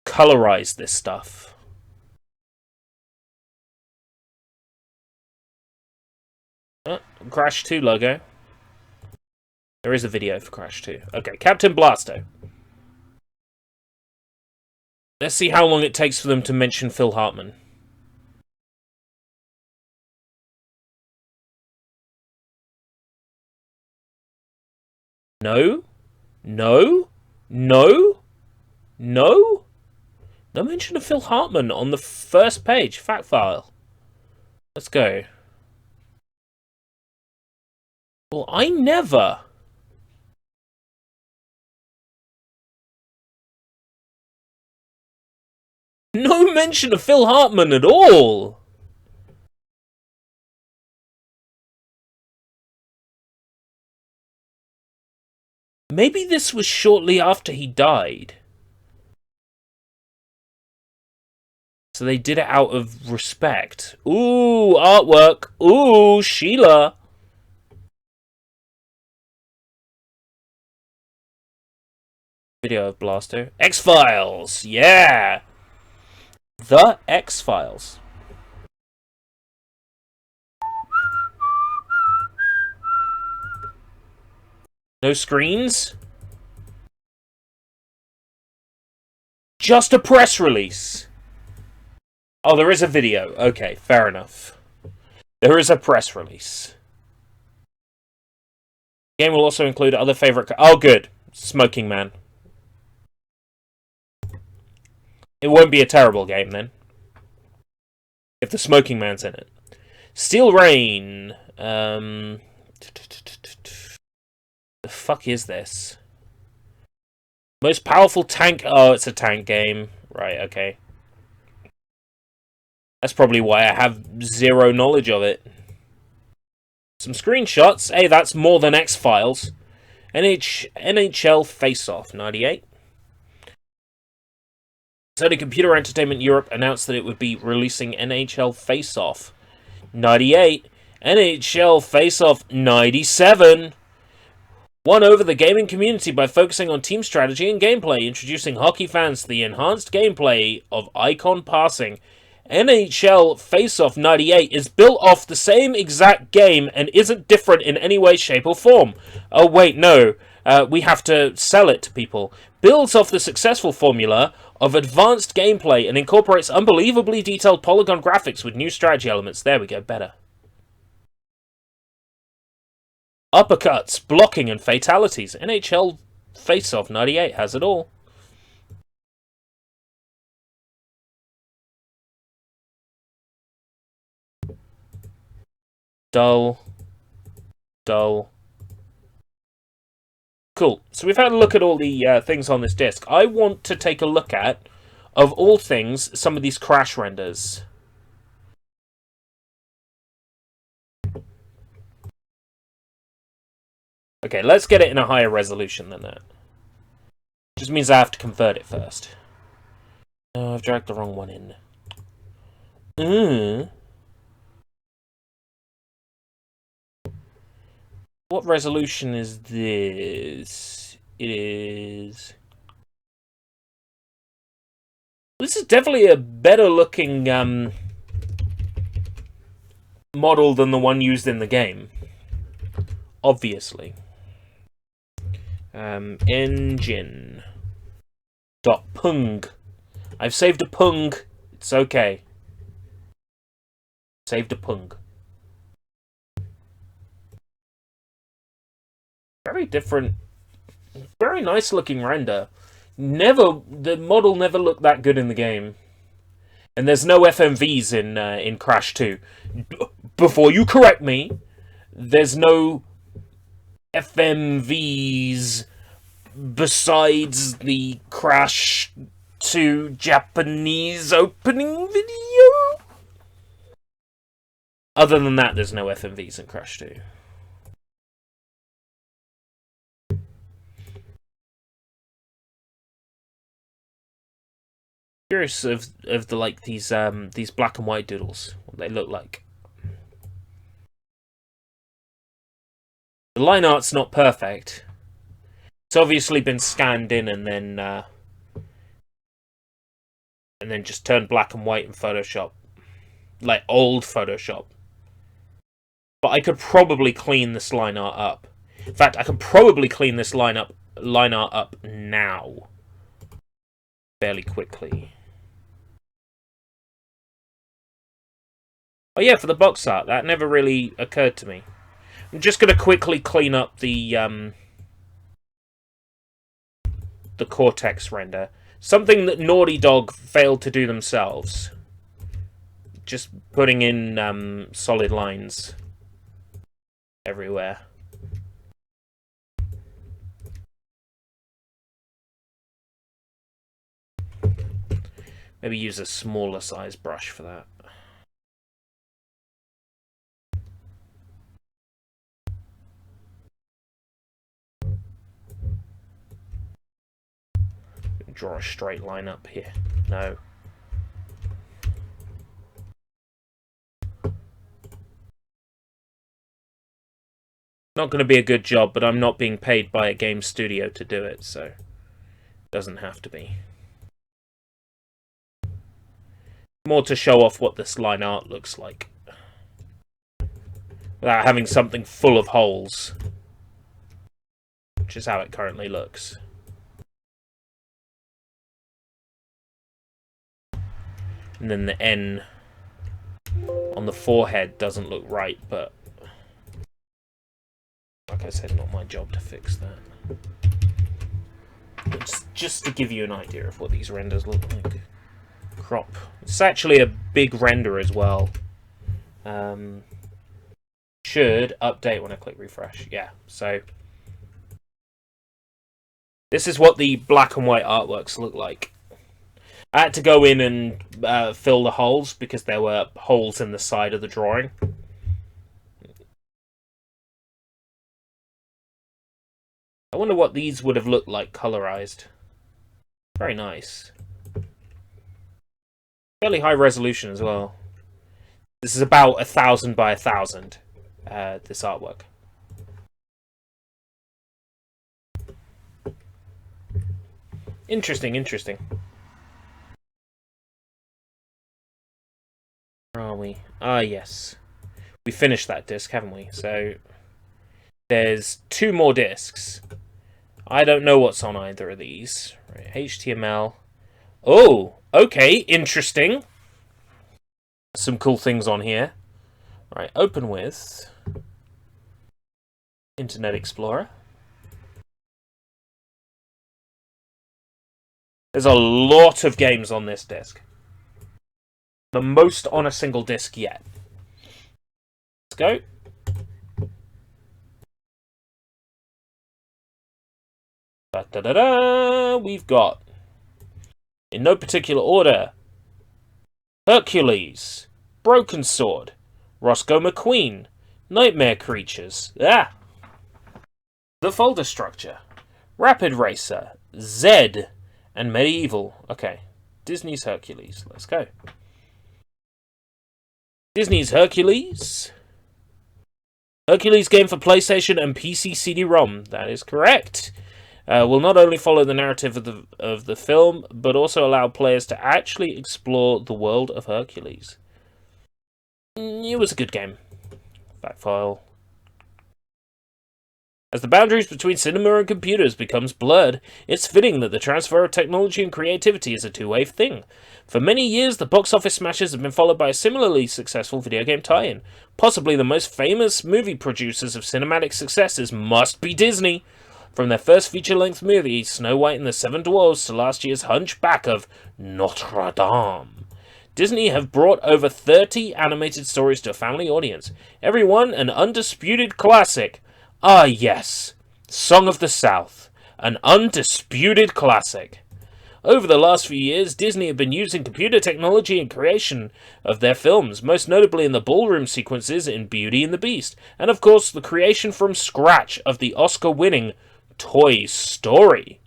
colorize this stuff. Crash 2 logo. There is a video for Crash 2. Okay, Captain Blasto. Let's see how long it takes for them to mention Phil Hartman. No. No. No. No. No mention of Phil Hartman on the first page. Fact file. Let's go. Well, I never. No mention of Phil Hartman at all. Maybe this was shortly after he died. So they did it out of respect. Ooh, artwork. Ooh, Sheila. Video of Blasto. X-Files. Yeah. The X-Files. No screens? Just a press release. Oh, there is a video. Okay, fair enough. There is a press release. The game will also include other favorite... Oh, good. Smoking Man. It won't be a terrible game, then. If the Smoking Man's in it. Steel Rain. The fuck is this? Most powerful tank... Oh, it's a tank game. Right, okay. That's probably why I have zero knowledge of it. Some screenshots. Hey, that's more than X-Files. NHL Face-Off 98. Sony Computer Entertainment Europe announced that it would be releasing NHL Face-Off 98. NHL Face-Off 97. Won over the gaming community by focusing on team strategy and gameplay, introducing hockey fans to the enhanced gameplay of icon passing. NHL Face-Off 98 is built off the same exact game and isn't different in any way, shape, or form. Oh, wait, no. We have to sell it to people. Builds off the successful formula of advanced gameplay and incorporates unbelievably detailed polygon graphics with new strategy elements. There we go, better. Uppercuts, blocking, and fatalities. NHL Face-Off 98 has it all. Dull. Dull. Cool. So we've had a look at all the things on this disc. I want to take a look at, of all things, some of these crash renders. Okay, let's get it in a higher resolution than that. Just means I have to convert it first. Oh, I've dragged the wrong one in. What resolution is this? It is... This is definitely a better looking model than the one used in the game. Obviously. Engine. .pung. I've saved a pung. It's okay. Saved a pung. Very different. Very nice looking render. The model never looked that good in the game. And there's no FMVs in Crash 2. Before you correct me, there's no FMVs besides the Crash 2 Japanese opening video. Other than that, there's no FMVs in Crash 2. Curious of the like these black and white doodles, what they look like. The line art's not perfect. It's obviously been scanned in and then just turned black and white in Photoshop, like old Photoshop. But I could probably clean this line art up. In fact, I can probably clean this line art up now. Fairly quickly. Oh yeah, for the box art, that never really occurred to me. I'm just going to quickly clean up the Cortex render. Something that Naughty Dog failed to do themselves. Just putting in solid lines everywhere. Maybe use a smaller size brush for that. Draw a straight line up here. No. Not going to be a good job, but I'm not being paid by a game studio to do it, so it doesn't have to be. More to show off what this line art looks like. Without having something full of holes. Which is how it currently looks. And then the N on the forehead doesn't look right, but like I said, not my job to fix that. Just to give you an idea of what these renders look like. Crop. It's actually a big render as well. Should update when I click refresh. Yeah, so this is what the black and white artworks look like. I had to go in and fill the holes because there were holes in the side of the drawing. I wonder what these would have looked like colorized. Very nice. Fairly high resolution as well. This is about 1000 by 1000, this artwork. Interesting, interesting. Where are we? Ah, yes. We finished that disc, haven't we? So, there's 2 more discs. I don't know what's on either of these. Right, HTML. Oh, okay, interesting. Some cool things on here. Right, open with Internet Explorer. There's a lot of games on this disc. The most on a single disc yet. Let's go. Da-da-da-da! We've got, in no particular order, Hercules, Broken Sword, Roscoe McQueen, Nightmare Creatures, the folder structure, Rapid Racer, Zed, and Medieval. Okay, Disney's Hercules. Let's go. Disney's Hercules. Hercules game for PlayStation and PC CD-ROM. That is correct. Will not only follow the narrative of the film, but also allow players to actually explore the world of Hercules. It was a good game. Fact file. As the boundaries between cinema and computers becomes blurred, it's fitting that the transfer of technology and creativity is a two-way thing. For many years, the box office smashes have been followed by a similarly successful video game tie-in. Possibly the most famous movie producers of cinematic successes must be Disney. From their first feature-length movie, Snow White and the Seven Dwarfs, to last year's Hunchback of Notre Dame, Disney have brought over 30 animated stories to a family audience, every one an undisputed classic. Ah yes, Song of the South, an undisputed classic. Over the last few years, Disney have been using computer technology in creation of their films, most notably in the ballroom sequences in Beauty and the Beast, and of course the creation from scratch of the Oscar-winning Toy Story.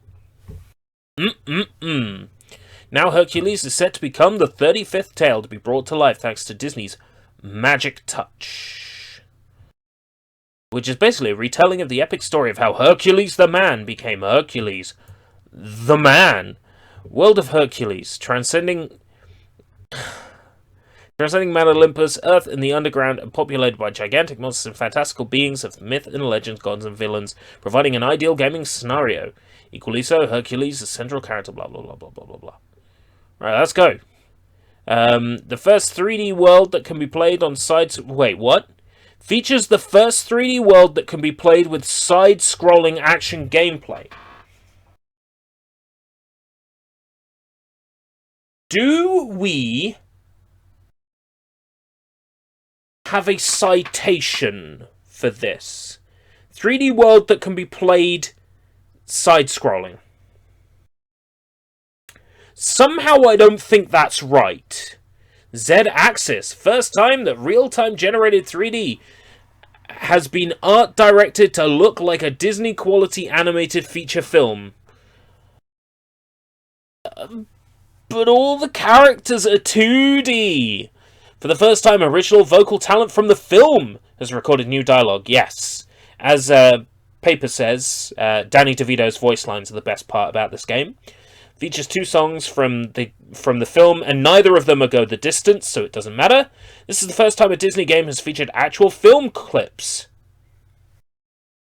Now Hercules is set to become the 35th tale to be brought to life thanks to Disney's Magic Touch, which is basically a retelling of the epic story of how Hercules the Man became Hercules the Man. World of Hercules, transcending Transcending Mount Olympus, Earth and the underground are populated by gigantic monsters and fantastical beings of myth and legend, gods and villains, providing an ideal gaming scenario. Equally so, Hercules, the central character, blah blah blah blah blah blah blah. Right, let's go. The first 3D world that can be played on sides... Wait, what? Features the first 3D world that can be played with side-scrolling action gameplay. Do we have a citation for this? 3D world that can be played side-scrolling. Somehow I don't think that's right. Z-axis. First time that real-time generated 3D has been art directed to look like a Disney quality animated feature film. But all the characters are 2D. For the first time, original vocal talent from the film has recorded new dialogue. Yes. As paper says, Danny DeVito's voice lines are the best part about this game. Features 2 songs from the film, and neither of them are Go the Distance, so it doesn't matter. This is the first time a Disney game has featured actual film clips.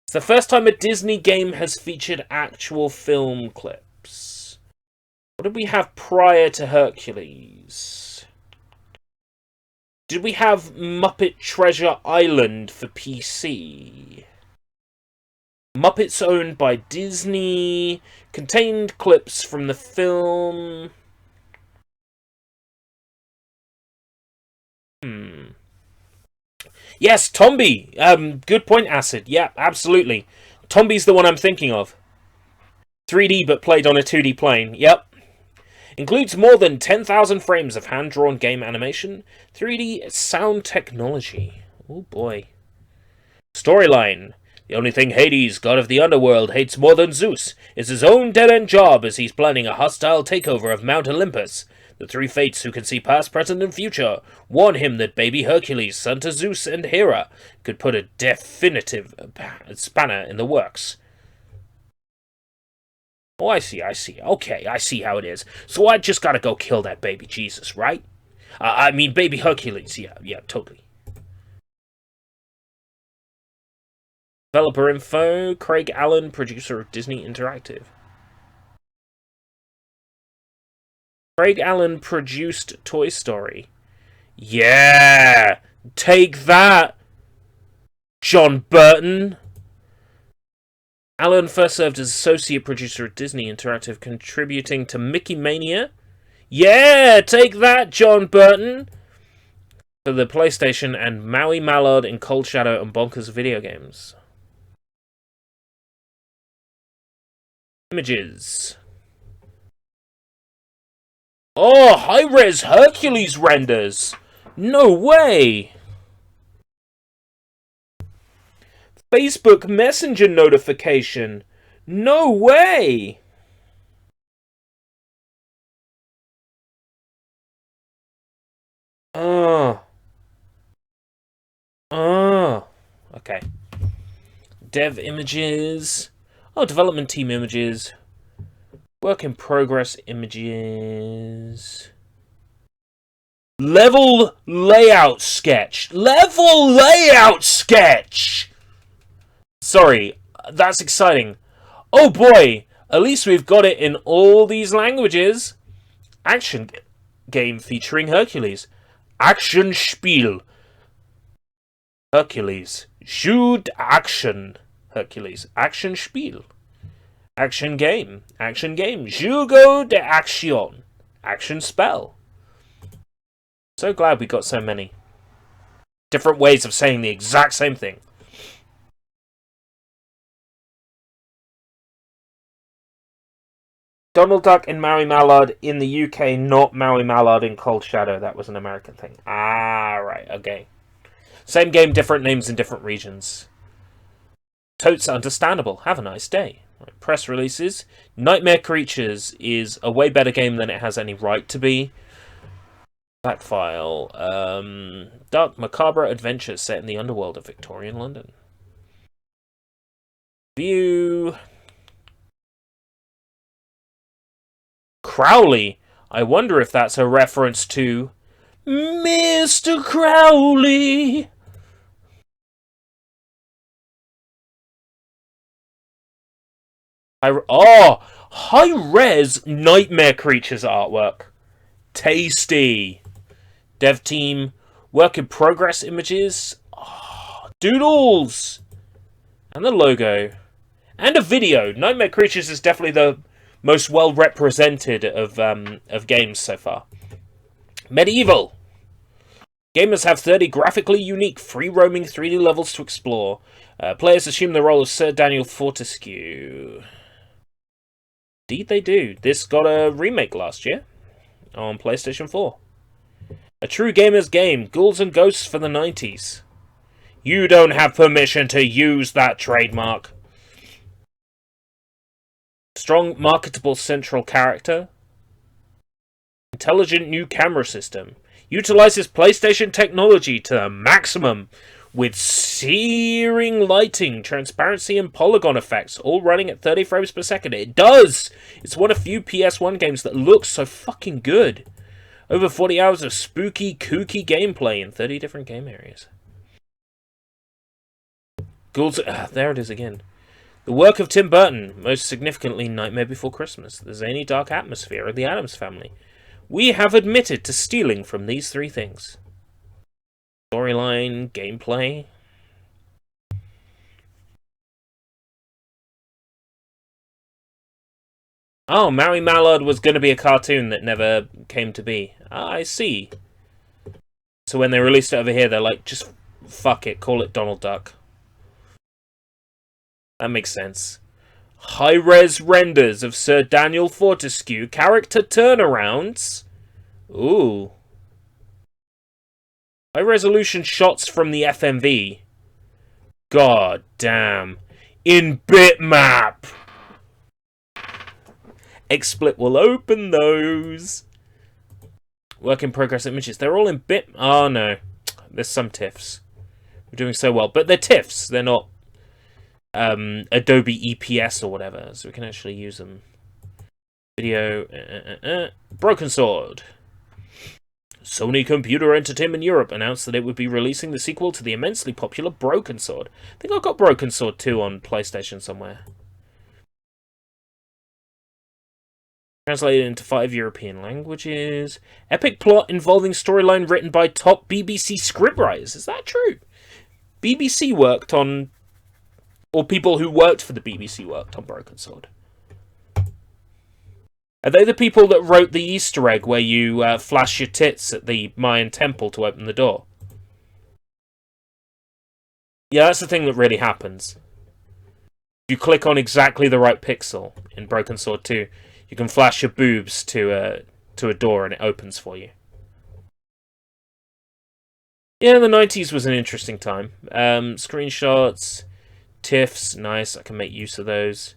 It's the first time a Disney game has featured actual film clips. What did we have prior to Hercules? Did we have Muppet Treasure Island for PC? Muppets owned by Disney. Contained clips from the film. Yes, Tombi. Good point, Acid. Yeah, absolutely. Tombi's the one I'm thinking of. 3D but played on a 2D plane. Yep. Includes more than 10,000 frames of hand-drawn game animation. 3D sound technology. Oh boy. Storyline. The only thing Hades, god of the underworld, hates more than Zeus is his own dead-end job as he's planning a hostile takeover of Mount Olympus. The 3 fates who can see past, present, and future warn him that baby Hercules, son to Zeus and Hera, could put a definitive spanner in the works. Oh, I see. Okay, I see how it is. So I just gotta go kill that baby Jesus, right? I mean, baby Hercules. Yeah, totally. Developer info, Craig Allen, producer of Disney Interactive. Craig Allen produced Toy Story. Yeah! Take that, John Burton! Allen first served as associate producer at Disney Interactive, contributing to Mickey Mania. Yeah! Take that, John Burton! For the PlayStation and Maui Mallard in Cold Shadow and Bonkers video games. Images. Oh, high-res Hercules renders! No way! Facebook Messenger notification! No way! Okay. Dev images. Oh, development team images. Work in progress images. Level layout sketch. Level layout sketch! Sorry, that's exciting. Oh boy, at least we've got it in all these languages. Action game featuring Hercules. Action Spiel. Hercules. Jeu d'Action. Hercules. Action Spiel. Action game. Action game. Jugo d'Action. Action spell. So glad we got so many different ways of saying the exact same thing. Donald Duck and Maui Mallard in the UK, not Maui Mallard in Cold Shadow. That was an American thing. Ah, right, okay. Same game, different names in different regions. Totes understandable. Have a nice day. Right, press releases. Nightmare Creatures is a way better game than it has any right to be. Back file. Dark macabre adventure set in the underworld of Victorian London. View. Crowley. I wonder if that's a reference to Mr. Crowley. High-res Nightmare Creatures artwork. Tasty. Dev team, work in progress images. Oh, doodles. And the logo. And a video. Nightmare Creatures is definitely the most well represented of games so far. Medieval. Gamers have 30 graphically unique, free-roaming 3D levels to explore. Players assume the role of Sir Daniel Fortescue. Indeed they do. This got a remake last year on PlayStation 4. A true gamer's game, Ghouls and Ghosts for the 90s. You don't have permission to use that trademark. Strong, marketable central character. Intelligent new camera system. Utilizes PlayStation technology to the maximum with searing lighting, transparency, and polygon effects, all running at 30 frames per second. It does! It's one of few PS1 games that looks so fucking good. Over 40 hours of spooky, kooky gameplay in 30 different game areas. Ghouls... there it is again. The work of Tim Burton, most significantly Nightmare Before Christmas, the zany dark atmosphere of the Addams Family. We have admitted to stealing from these three things. Storyline, gameplay. Oh, Mary Mallard was going to be a cartoon that never came to be. I see. So when they released it over here, they're like, just fuck it, call it Donald Duck. That makes sense. High-res renders of Sir Daniel Fortescue, character turnarounds. Ooh. High-resolution shots from the FMV. God damn. In bitmap! XSplit will open those. Work in progress images. They're all in bit... Oh, no. There's some TIFFs. We're doing so well. But they're TIFFs. They're not Adobe EPS or whatever. So we can actually use them. Video. Broken Sword. Sony Computer Entertainment Europe announced that it would be releasing the sequel to the immensely popular Broken Sword. I think I got Broken Sword 2 on PlayStation somewhere. Translated into 5 European languages. Epic plot involving storyline written by top BBC scriptwriters. Is that true? BBC worked on... Or people who worked for the BBC worked on Broken Sword. Are they the people that wrote the Easter egg where you flash your tits at the Mayan temple to open the door? Yeah, that's the thing that really happens. If you click on exactly the right pixel in Broken Sword 2, you can flash your boobs to a door and it opens for you. Yeah, the 90s was an interesting time. Screenshots, TIFFs, nice, I can make use of those.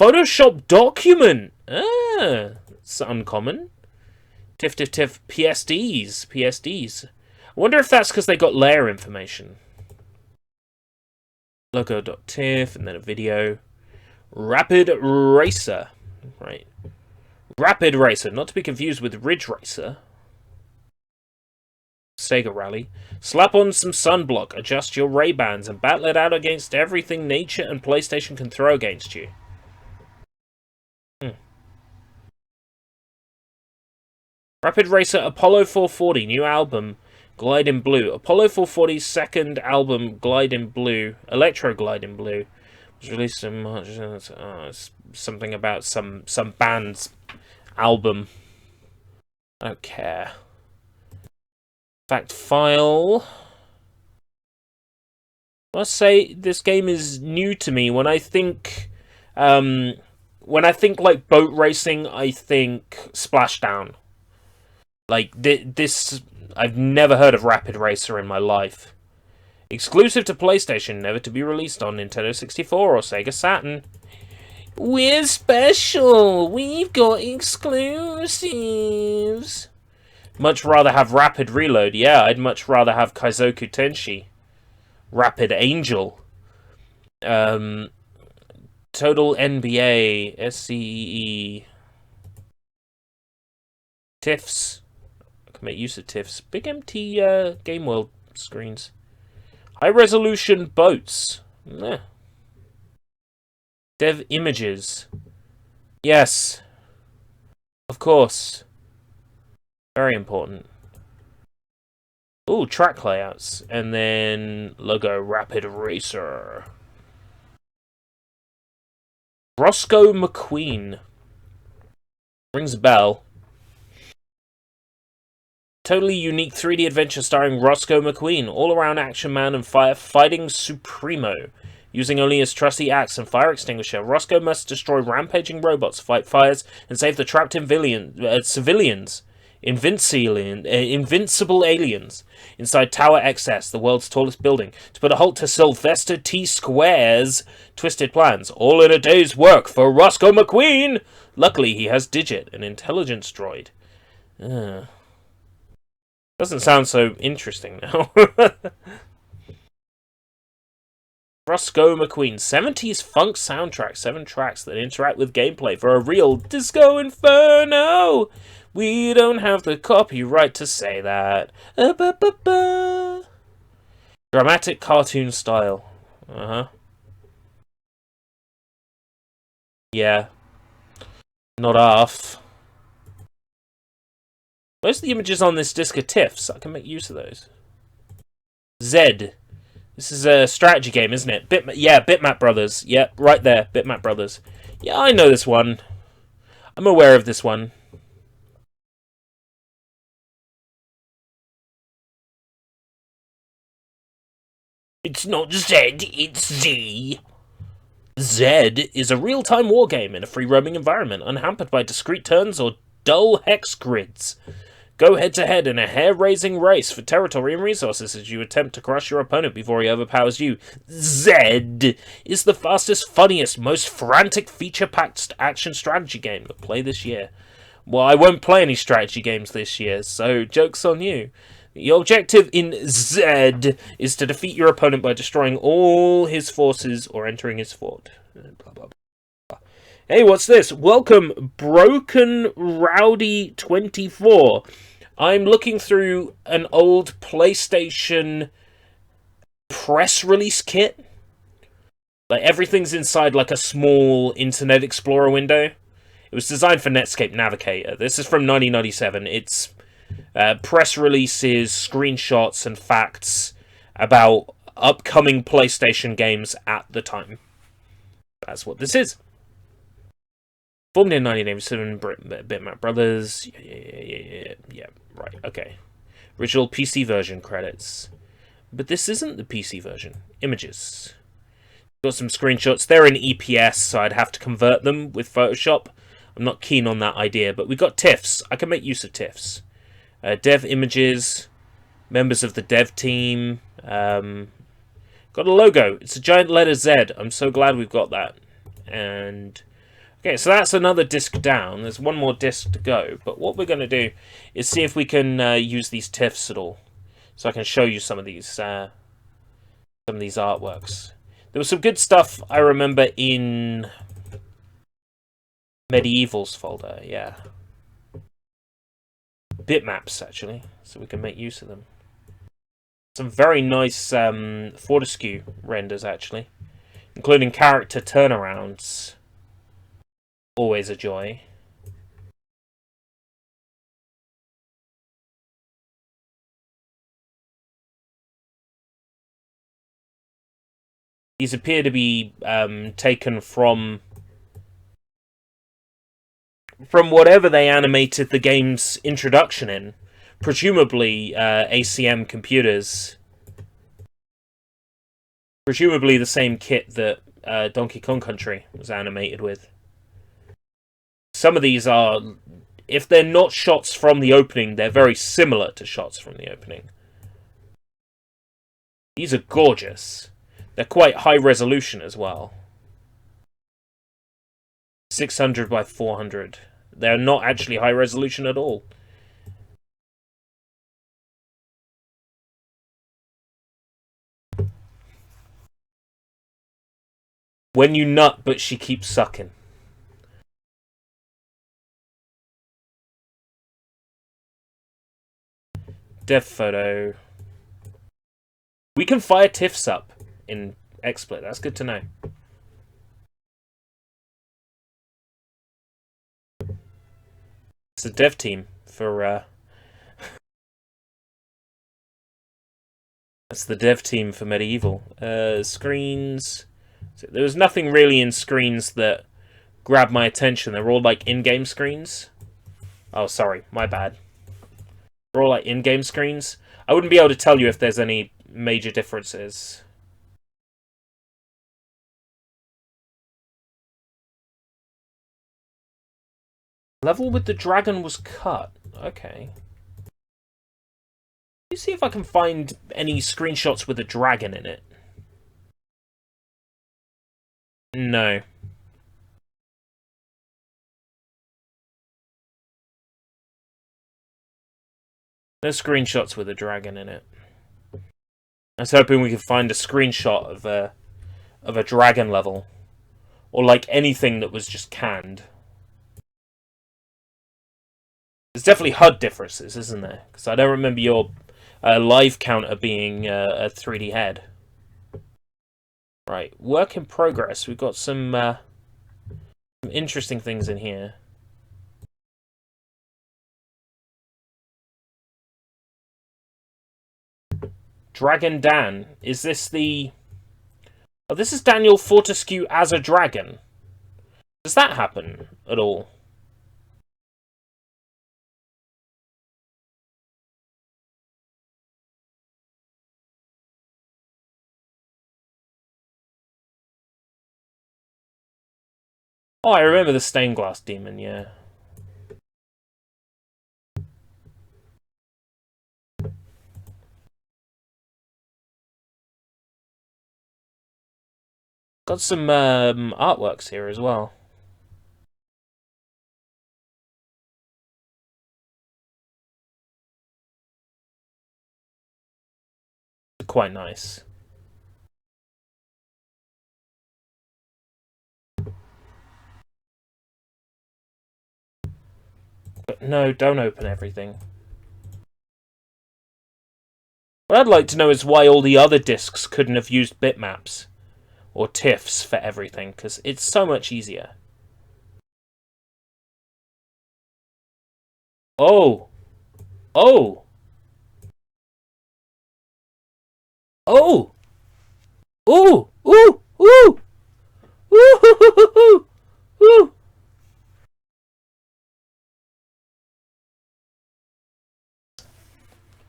Photoshop document! Ah, it's uncommon. TIFF, PSDs. I wonder if that's because they got layer information. Logo.tiff, and then a video. Rapid Racer. Right. Rapid Racer, not to be confused with Ridge Racer. Sega Rally. Slap on some sunblock, adjust your Ray-Bans, and battle it out against everything nature and PlayStation can throw against you. Rapid Racer Apollo 440, new album, Glide in Blue. Apollo 440's second album, Glide in Blue, Electro Glide in Blue, was released in March. It's something about some band's album. I don't care. Fact file. I must say this game is new to me. When I think like boat racing, I think Splashdown. Like, this... I've never heard of Rapid Racer in my life. Exclusive to PlayStation, never to be released on Nintendo 64 or Sega Saturn. We're special! We've got exclusives! Much rather have Rapid Reload. Yeah, I'd much rather have Kaizoku Tenshi. Rapid Angel. Total NBA. SCEE. TIFFs. can make use of TIFFs. Big empty game world screens. High resolution boats. Yeah. Dev images. Yes. Of course. Very important. Ooh, track layouts. And then logo Rapid Racer. Roscoe McQueen. Rings a bell. Totally unique 3D adventure starring Roscoe McQueen, all-around action man and fighting supremo. Using only his trusty axe and fire extinguisher, Roscoe must destroy rampaging robots, fight fires, and save the trapped civilians. Invincible aliens inside Tower XS, the world's tallest building, to put a halt to Sylvester T. Square's twisted plans. All in a day's work for Roscoe McQueen! Luckily, he has Digit, an intelligence droid. Doesn't sound so interesting now. Roscoe McQueen, 70s funk soundtrack, 7 tracks that interact with gameplay for a real disco inferno. We don't have the copyright to say that. Dramatic cartoon style. Yeah. Not half. Most of the images on this disc are TIFFs. I can make use of those. Zed. This is a strategy game, isn't it? Bitmap Brothers. Yep, right there. Bitmap Brothers. Yeah, I know this one. I'm aware of this one. It's not Zed, it's Z. Zed is a real-time war game in a free-roaming environment, unhampered by discrete turns or dull hex grids. Go head-to-head in a hair-raising race for territory and resources as you attempt to crush your opponent before he overpowers you. Zed is the fastest, funniest, most frantic, feature-packed action strategy game to play this year. Well, I won't play any strategy games this year, so joke's on you. The objective in Zed is to defeat your opponent by destroying all his forces or entering his fort. Blah, blah, blah. Hey, what's this? Welcome, Broken Rowdy 24. I'm looking through an old PlayStation press release kit. Like, everything's inside like a small Internet Explorer window. It was designed for Netscape Navigator. This is from 1997. It's press releases, screenshots, and facts about upcoming PlayStation games at the time. That's what this is. Formed in 1987, Bitmap Brothers. Yeah, right, okay. Original PC version credits. But this isn't the PC version. Images. Got some screenshots. They're in EPS, so I'd have to convert them with Photoshop. I'm not keen on that idea, but we've got TIFFs. I can make use of TIFFs. Dev images, members of the dev team. Got a logo. It's a giant letter Z. I'm so glad we've got that. And okay, so that's another disc down. There's one more disc to go. But what we're going to do is see if we can use these TIFFs at all, so I can show you some of these artworks. There was some good stuff I remember in Medievals folder. Yeah. Bitmaps, actually, so we can make use of them. Some very nice Fortescue renders, actually, including character turnarounds. Always a joy. These appear to be taken from whatever they animated the game's introduction in, presumably ACM computers, presumably the same kit that Donkey Kong Country was animated with. Some of these are, if they're not shots from the opening, they're very similar to shots from the opening. These are gorgeous. They're quite high resolution as well. 600 by 400. They're not actually high resolution at all. When you nut, but she keeps sucking. dev photo. We can fire TIFFs up in XSplit. That's good to know. It's a dev team for that's the dev team for Medieval. Screens. So there was nothing really in screens that grabbed my attention. They were all like in-game screens. Oh, sorry, my bad. They're all like in-game screens. I wouldn't be able to tell you if there's any major differences. Level with the dragon was cut. Okay. Let me see if I can find any screenshots with a dragon in it. No. No screenshots with a dragon in it. I was hoping we could find a screenshot of a dragon level. Or like anything that was just canned. There's definitely HUD differences, isn't there? Because I don't remember your live counter being a 3D head. Right, work in progress. We've got some interesting things in here. Dragon Dan. Is this the... Oh, this is Daniel Fortescue as a dragon. Does that happen at all? Oh, I remember the stained glass demon, yeah. Got some artworks here as well. Quite nice. But no, don't open everything. What I'd like to know is why all the other discs couldn't have used bitmaps or TIFFs for everything, because it's so much easier. Oh! Oh! Oh! Ooh! Ooh! Ooh! Ooh! Ooh!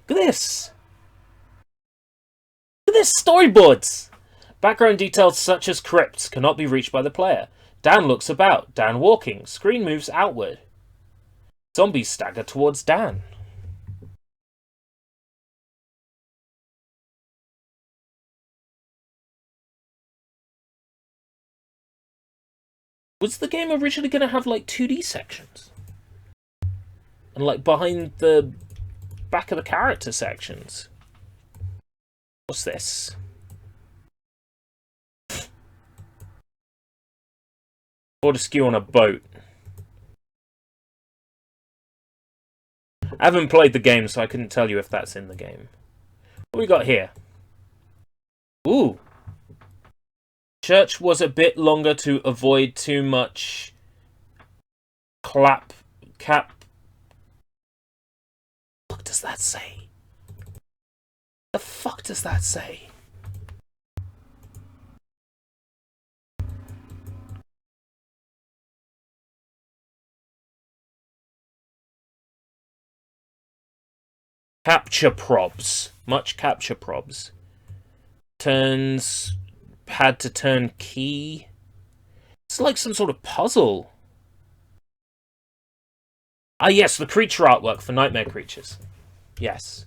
Look at this! Look at this! Storyboards! Background details such as crypts cannot be reached by the player. Dan looks about. Dan walking. Screen moves outward. Zombies stagger towards Dan. Was the game originally going to have like 2D sections? And like behind the back of the character sections? What's this? Fortescue on a boat. I haven't played the game, so I couldn't tell you if that's in the game. What we got here? Ooh. Church was a bit longer to avoid too much cap. What does that say? The fuck does that say? Capture probs. Much capture probs. Turns... Had to turn key. It's like some sort of puzzle. Ah, yes, the creature artwork for Nightmare Creatures. Yes.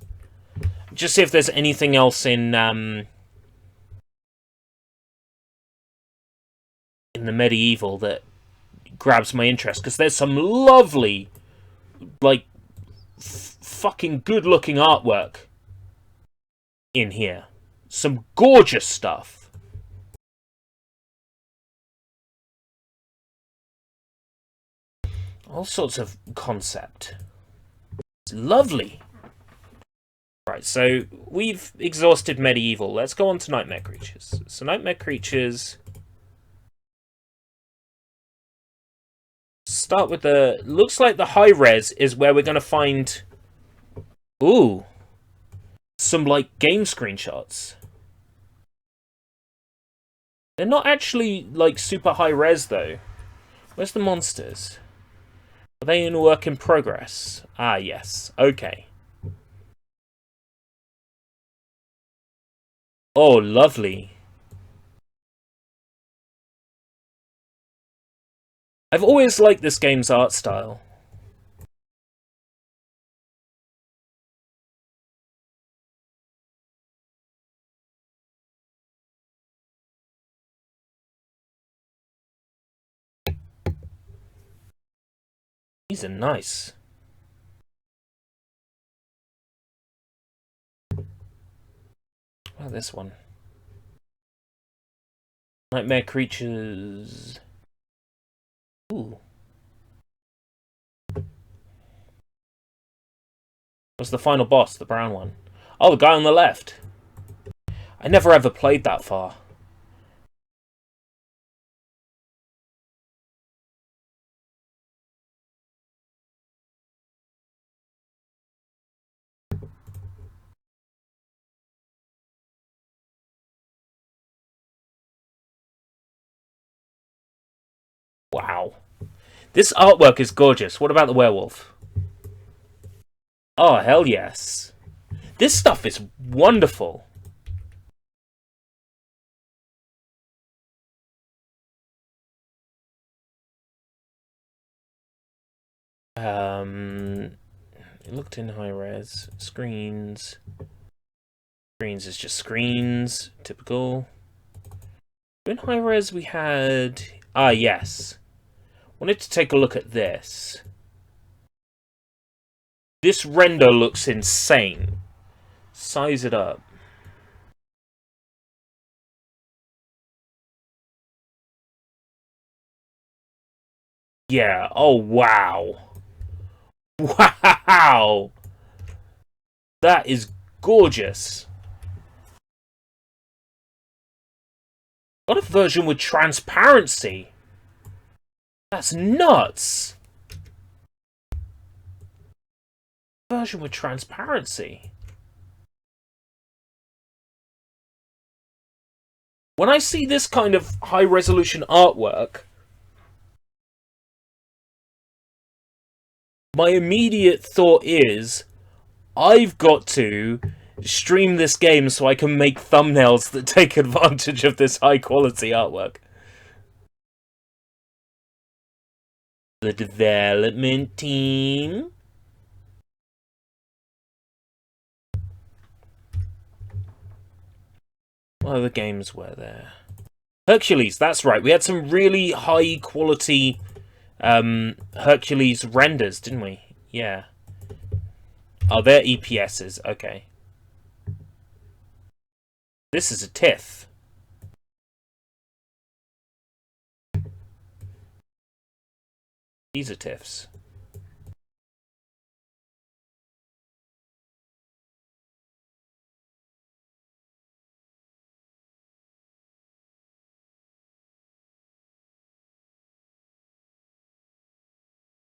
Just see if there's anything else in the Medieval that grabs my interest, because there's some lovely, like, fucking good-looking artwork in here. Some gorgeous stuff. All sorts of concept. It's lovely. Right, so we've exhausted medieval. Let's go on to nightmare creatures. So nightmare creatures... Start with the... Looks like the high res is where we're going to find... Ooh. Some, like, game screenshots. They're not actually, like, super high res, though. Where's the monsters? Are they in work in progress? Ah, yes. Okay. Oh, lovely. I've always liked this game's art style. These are nice. What about this one? Nightmare creatures. Ooh. What's the final boss? The brown one. Oh, the guy on the left. I never ever played that far. Wow. This artwork is gorgeous. What about the werewolf? Oh, hell yes. This stuff is wonderful. It looked in high res. Screens. Screens is just screens. Typical. In high res we had... Ah, yes. Wanted to take a look at this. This render looks insane. Size it up. Yeah, oh wow. Wow! That is gorgeous. Got a version with transparency. That's nuts. Version with transparency. When I see this kind of high-resolution artwork, my immediate thought is, I've got to stream this game so I can make thumbnails that take advantage of this high-quality artwork. The development team. What other games were there? Hercules, that's right. We had some really high-quality Hercules renders, didn't we? Yeah. Oh, they're EPSs. Okay. This is a TIFF. These are TIFFs.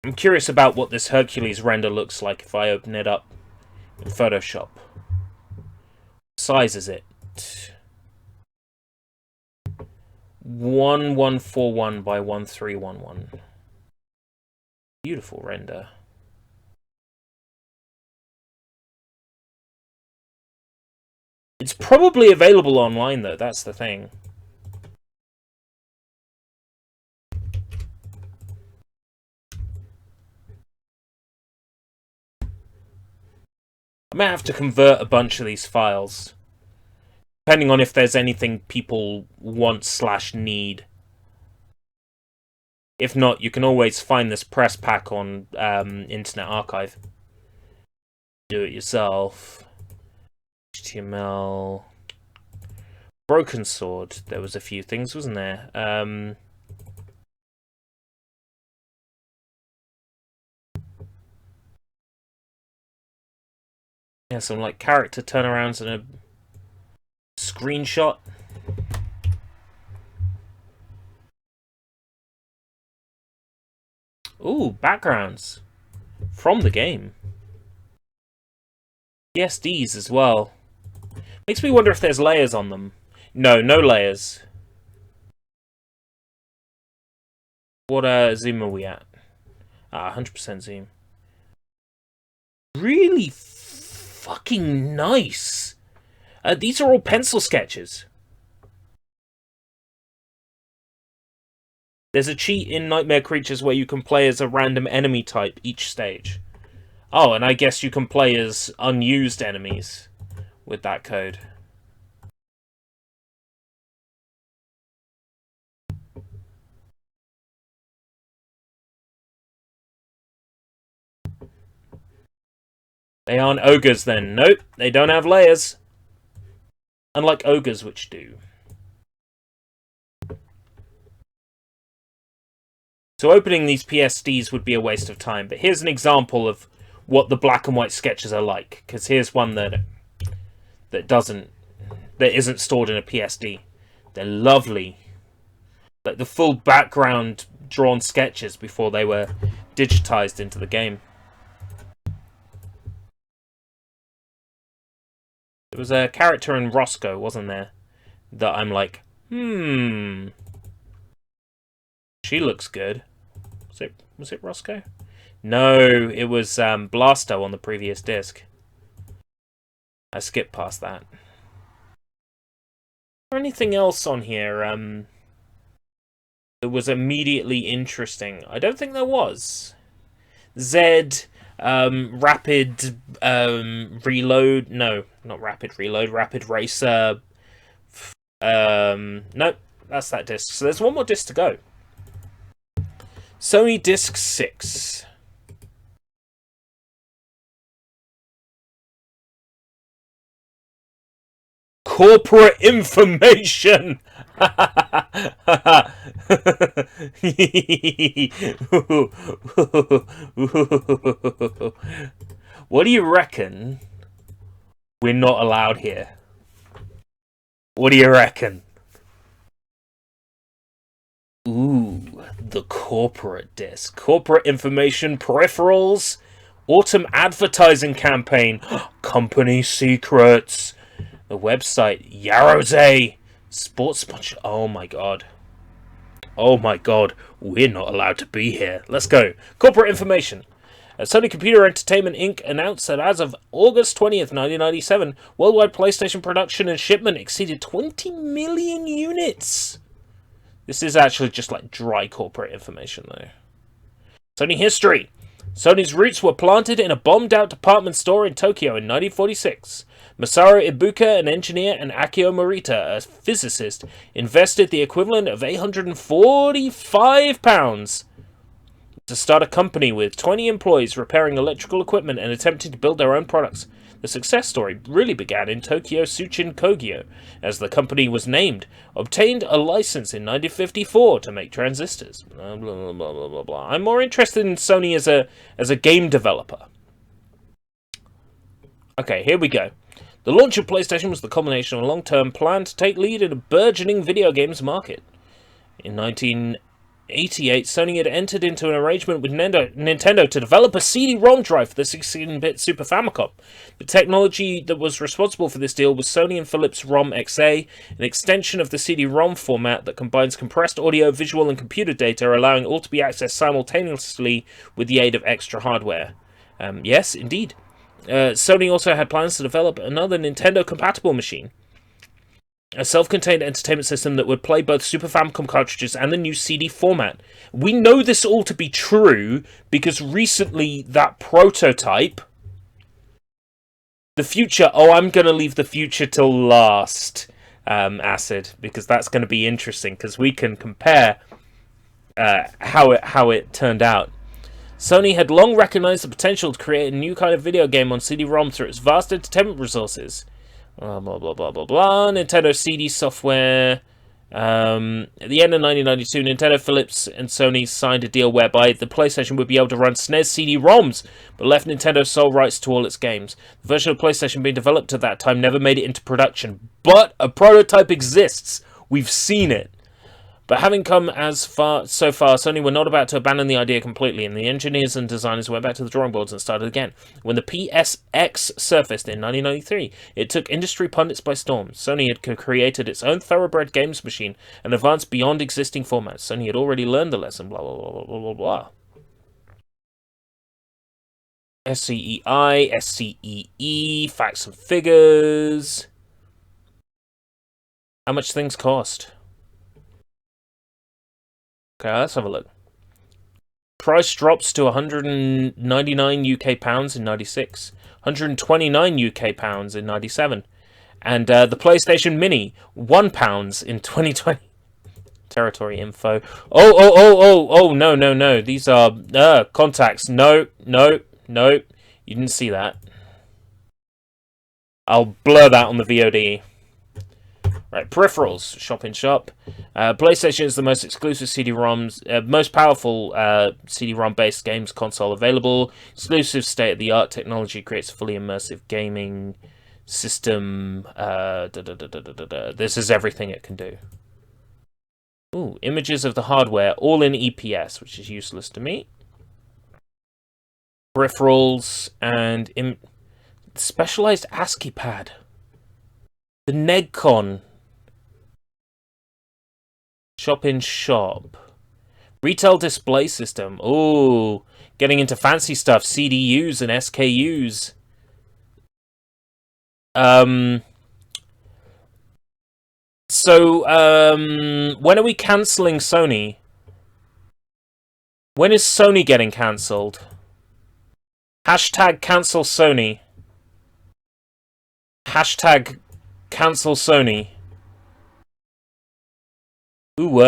I'm curious about what this Hercules render looks like if I open it up in Photoshop. What size is it? 1141 by 1311. Beautiful render. It's probably available online though, that's the thing. I might have to convert a bunch of these files. Depending on if there's anything people want/need. If not, you can always find this press pack on Internet Archive. Do it yourself. HTML. Broken Sword. There was a few things, wasn't there? Yeah, some like character turnarounds and a screenshot. Ooh, backgrounds from the game. PSDs as well. Makes me wonder if there's layers on them. No, no layers. What zoom are we at? 100% zoom. Really fucking nice. These are all pencil sketches. There's a cheat in Nightmare Creatures where you can play as a random enemy type each stage. Oh, and I guess you can play as unused enemies with that code. They aren't ogres then. Nope, they don't have layers. Unlike ogres, which do. So opening these PSDs would be a waste of time, but here's an example of what the black and white sketches are like. Because here's one that isn't stored in a PSD. They're lovely. Like the full background drawn sketches before they were digitized into the game. There was a character in Roscoe, wasn't there? That I'm like, she looks good. Was it Roscoe? No, it was Blasto on the previous disc. I skipped past that. Is there anything else on here that was immediately interesting? I don't think there was. Zed, Rapid Reload. No, not Rapid Reload. Rapid Racer. Nope, that's that disc. So there's one more disc to go. Sony Disc 6. Corporate information! What do you reckon we're not allowed here? What do you reckon? Ooh, the corporate disc. Corporate information, peripherals, autumn advertising campaign, company secrets, the website, Yarose, sports sponsor. Oh my god. Oh my god, we're not allowed to be here. Let's go. Corporate information. Sony Computer Entertainment Inc. announced that as of August 20th, 1997, worldwide PlayStation production and shipment exceeded 20 million units. This is actually just like dry corporate information, though. Sony history. Sony's roots were planted in a bombed-out department store in Tokyo in 1946. Masaru Ibuka, an engineer, and Akio Morita, a physicist, invested the equivalent of £845 to start a company with 20 employees repairing electrical equipment and attempting to build their own products. The success story really began in Tokyo Tsuchin Kogyo, as the company was named, obtained a license in 1954 to make transistors. Blah, blah, blah, blah, blah, blah. I'm more interested in Sony as a game developer. Okay, here we go. The launch of PlayStation was the culmination of a long-term plan to take lead in a burgeoning video games market. In 1988, Sony had entered into an arrangement with Nintendo to develop a CD-ROM drive for the 16-bit Super Famicom. The technology that was responsible for this deal was Sony and Philips ROM XA, an extension of the CD-ROM format that combines compressed audio, visual, and computer data, allowing all to be accessed simultaneously with the aid of extra hardware. Yes, indeed. Sony also had plans to develop another Nintendo-compatible machine. A self-contained entertainment system that would play both Super Famicom cartridges and the new CD format. We know this all to be true because recently that prototype... The future... Oh, I'm going to leave the future till last, Acid, because that's going to be interesting, because we can compare how it turned out. Sony had long recognized the potential to create a new kind of video game on CD-ROM through its vast entertainment resources. Blah, blah, blah, blah, blah, blah. Nintendo CD software. At the end of 1992, Nintendo, Philips, and Sony signed a deal whereby the PlayStation would be able to run SNES CD-ROMs, but left Nintendo sole rights to all its games. The version of PlayStation being developed at that time never made it into production, but a prototype exists. We've seen it. But having come so far, Sony were not about to abandon the idea completely, and the engineers and designers went back to the drawing boards and started again. When the PSX surfaced in 1993, it took industry pundits by storm. Sony had created its own thoroughbred games machine and advanced beyond existing formats. Sony had already learned the lesson, blah, blah, blah, blah, blah, blah. SCEI, SCEE, facts and figures. How much things cost? Okay, let's have a look. Price drops to 199 UK pounds in 96, 129 UK pounds in 97, and the PlayStation Mini, £1 in 2020. Territory info. Oh, no. These are contacts. No. You didn't see that. I'll blur that on the VOD. Right, peripherals, shop in shop. PlayStation is the most exclusive CD-ROMs, most powerful CD-ROM-based games console available. Exclusive state-of-the-art technology creates a fully immersive gaming system. This is everything it can do. Ooh, images of the hardware, all in EPS, which is useless to me. Peripherals and specialized ASCII pad. The Negcon. Shop in shop. Retail display system. Ooh, getting into fancy stuff. CDUs and SKUs. So, when are we cancelling Sony? When is Sony getting cancelled? Hashtag cancel Sony. Hashtag cancel Sony. Ooh,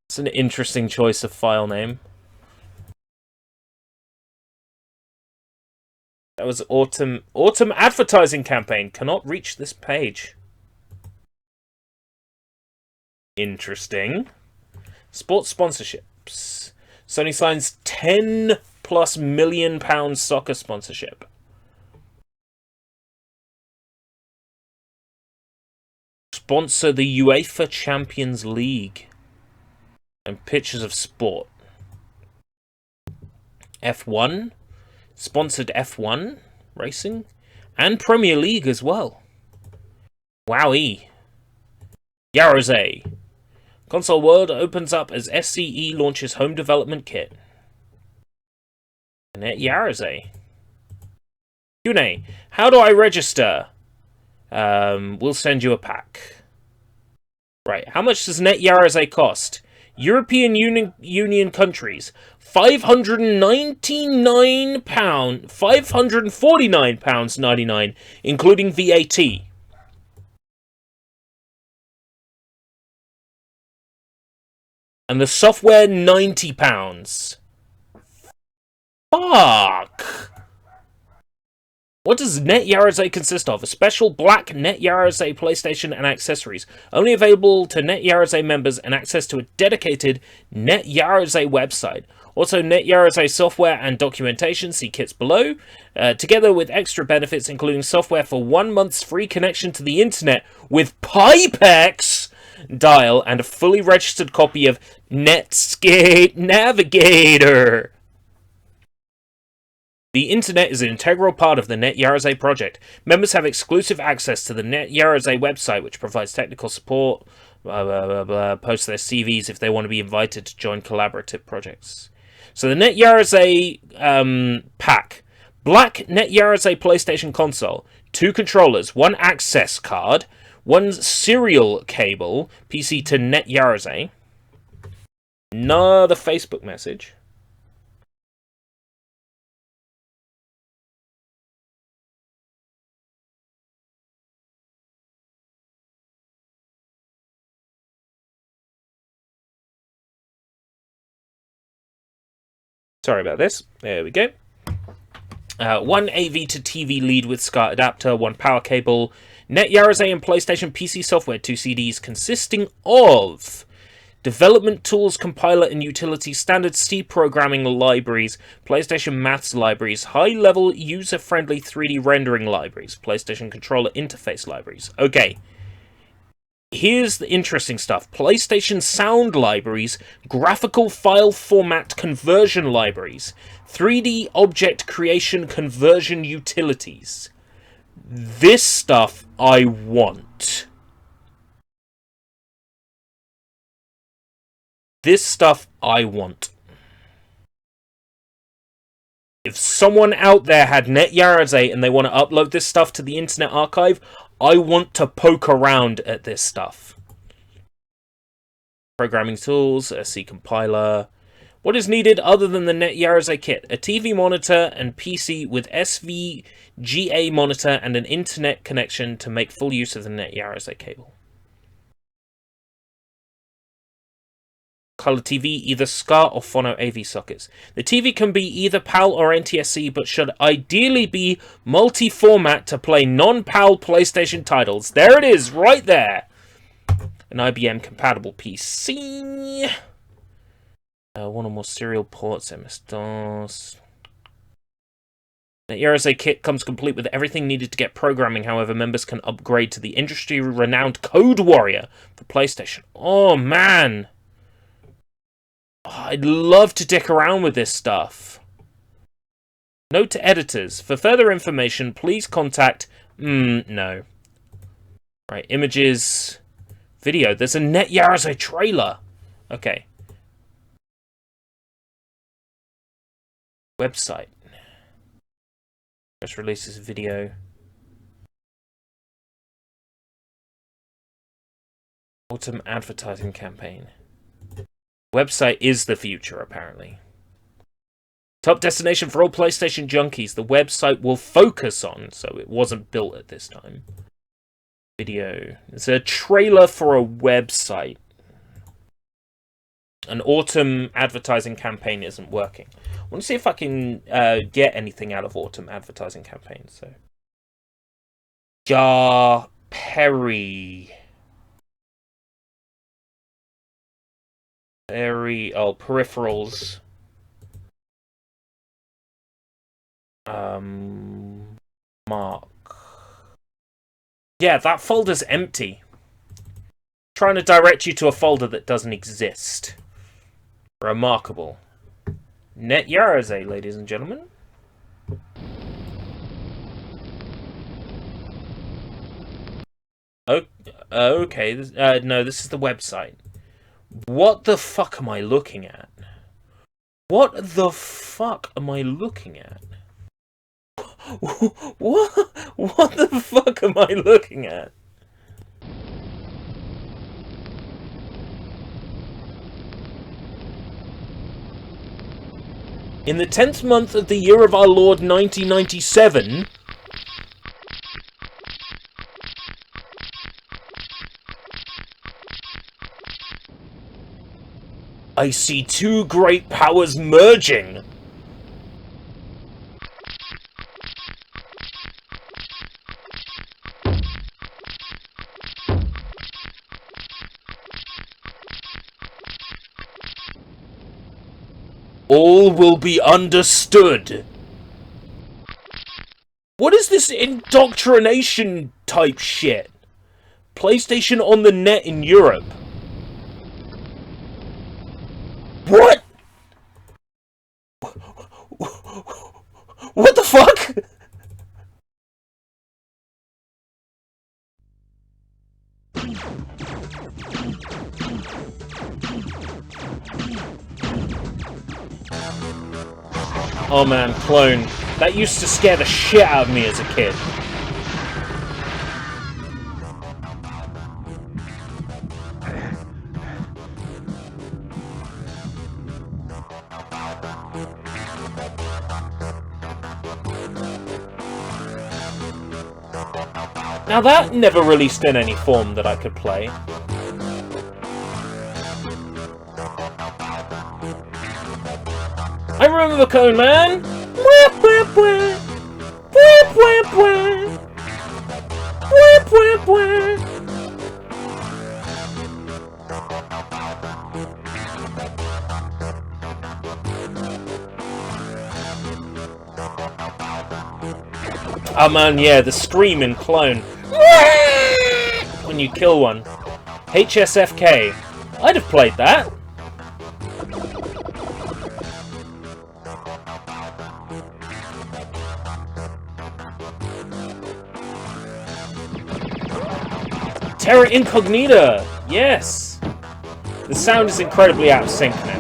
it's an interesting choice of file name. That was autumn advertising campaign. Cannot reach this page. Interesting. Sports sponsorships. Sony signs £10+ million soccer sponsorship. Sponsor the UEFA Champions League. And pictures of sport. F1. Sponsored F1 racing. And Premier League as well. Wowie. Yarazay. Console world opens up as SCE launches home development kit. Net Yarazay. Yune, how do I register? We'll send you a pack. Right, how much does Net Yarazay cost? European Union countries, £599, £549.99, including VAT. And the software, £90. Fuck! What does Net Yarazay consist of? A special black Net Yarazay PlayStation and accessories, only available to Net Yarazay members, and access to a dedicated Net Yarazay website. Also, Net Yarazay software and documentation, see kits below, together with extra benefits including software for 1 month's free connection to the internet with Pipex dial and a fully registered copy of Netscape Navigator. The internet is an integral part of the Net Yarazay project. Members have exclusive access to the Net Yarazay website, which provides technical support, post their CVs if they want to be invited to join collaborative projects. So the Net Yarazay pack. Black Net Yarazay PlayStation console, 2 controllers, 1 access card, 1 serial cable, PC to Net Yarazay. Another Facebook message. Sorry about this. There we go. one AV to TV lead with SCART adapter, one power cable, NetYarazay and PlayStation PC software, 2 CDs consisting of development tools, compiler and utility, standard C programming libraries, PlayStation maths libraries, high-level user-friendly 3D rendering libraries, PlayStation controller interface libraries. Okay, here's the interesting stuff. PlayStation sound libraries, graphical file format conversion libraries, 3D object creation conversion utilities. This stuff I want. This stuff I want. If someone out there had NetYarazay and they want to upload this stuff to the Internet Archive, I want to poke around at this stuff. Programming tools, a C compiler. What is needed other than the NetYarazay kit? A TV monitor and PC with SVGA monitor and an internet connection to make full use of the NetYarazay cable. Color TV, either SCART or Phono AV sockets. The TV can be either PAL or NTSC, but should ideally be multi-format to play non-PAL PlayStation titles. There it is, right there! An IBM-compatible PC. One or more serial ports, MS-DOS. The NetYarazay kit comes complete with everything needed to get programming. However, members can upgrade to the industry-renowned Code Warrior for PlayStation. Oh, man! I'd love to dick around with this stuff. Note to editors. For further information, please contact... no. Right, images... Video. There's a NetYarazay trailer! Okay. Website. Just releases video. Autumn advertising campaign. Website is the future, apparently. Top destination for all PlayStation junkies. The website will focus on, so it wasn't built at this time. Video. It's a trailer for a website. An autumn advertising campaign isn't working. I want to see if I can get anything out of autumn advertising campaigns. So, Jar Perry. Peripherals. Mark. Yeah, that folder's empty. Trying to direct you to a folder that doesn't exist. Remarkable. NetYarazay, ladies and gentlemen. Oh, okay. No, this is the website. What the fuck am I looking at? What the fuck am I looking at? What the fuck am I looking at? In the 10th month of the year of our Lord 1997... I see two great powers merging. All will be understood. What is this indoctrination type shit? PlayStation on the net in Europe. What? What the fuck? Oh man, Clone. That used to scare the shit out of me as a kid. Now that never released in any form that I could play. I remember Cone Man! wah, wah. Wah, wah, wah. Oh man, yeah, the scream in Clone. When you kill one. HSFK. I'd have played that. Terra Incognita! Yes! The sound is incredibly out of sync now.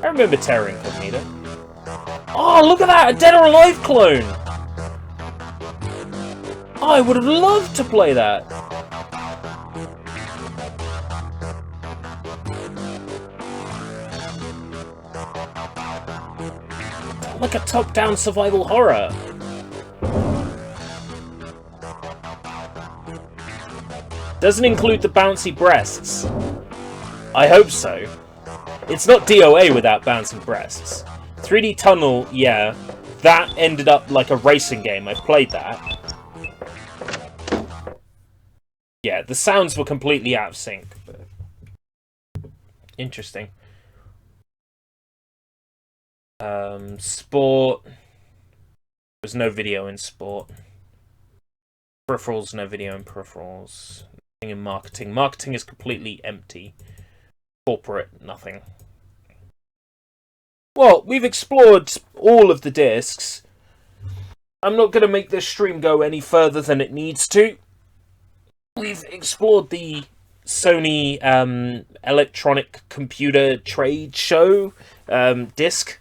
I remember Terra Incognita. Oh, look at that! A Dead or Alive clone! Oh, I would have loved to play that! Like a top-down survival horror. Doesn't include the bouncy breasts. I hope so. It's not DOA without bouncing breasts. 3D Tunnel, yeah. That ended up like a racing game. I've played that. Yeah, the sounds were completely out of sync. But interesting. Sport. There's no video in sport. Peripherals, no video in peripherals. Nothing in marketing. Marketing is completely empty. Corporate, nothing. Well, we've explored all of the discs. I'm not going to make this stream go any further than it needs to. We've explored the Sony Electronic Computer Trade Show disc.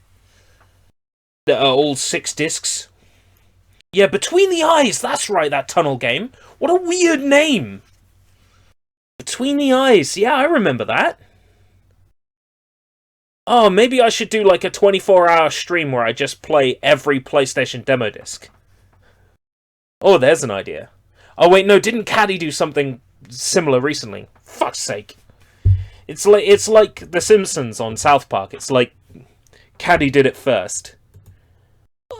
There are all 6 discs. Yeah, Between the Eyes, that's right, that tunnel game. What a weird name. Between the Eyes, yeah, I remember that. Oh, maybe I should do like a 24-hour stream where I just play every PlayStation demo disc. Oh, there's an idea. Oh wait, no, didn't Caddy do something similar recently? Fuck's sake. It's like The Simpsons on South Park. It's like Caddy did it first.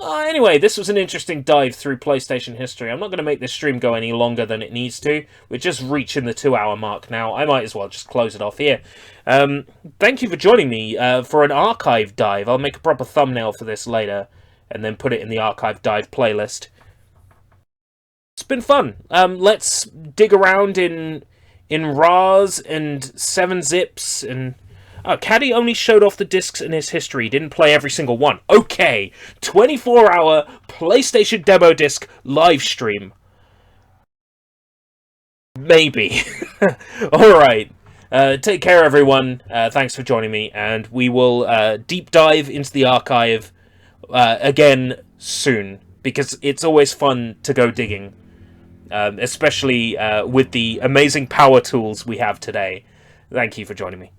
Anyway, this was an interesting dive through PlayStation history. I'm not going to make this stream go any longer than it needs to. We're just reaching the 2-hour mark now. I might as well just close it off here. Thank you for joining me for an archive dive. I'll make a proper thumbnail for this later and then put it in the archive dive playlist. It's been fun. Let's dig around in RARs and 7-zips and... Oh, Caddy only showed off the discs in his history, didn't play every single one. Okay, 24-hour PlayStation demo disc live stream. Maybe. Alright, take care everyone, thanks for joining me, and we will deep dive into the archive again soon, because it's always fun to go digging, especially with the amazing power tools we have today. Thank you for joining me.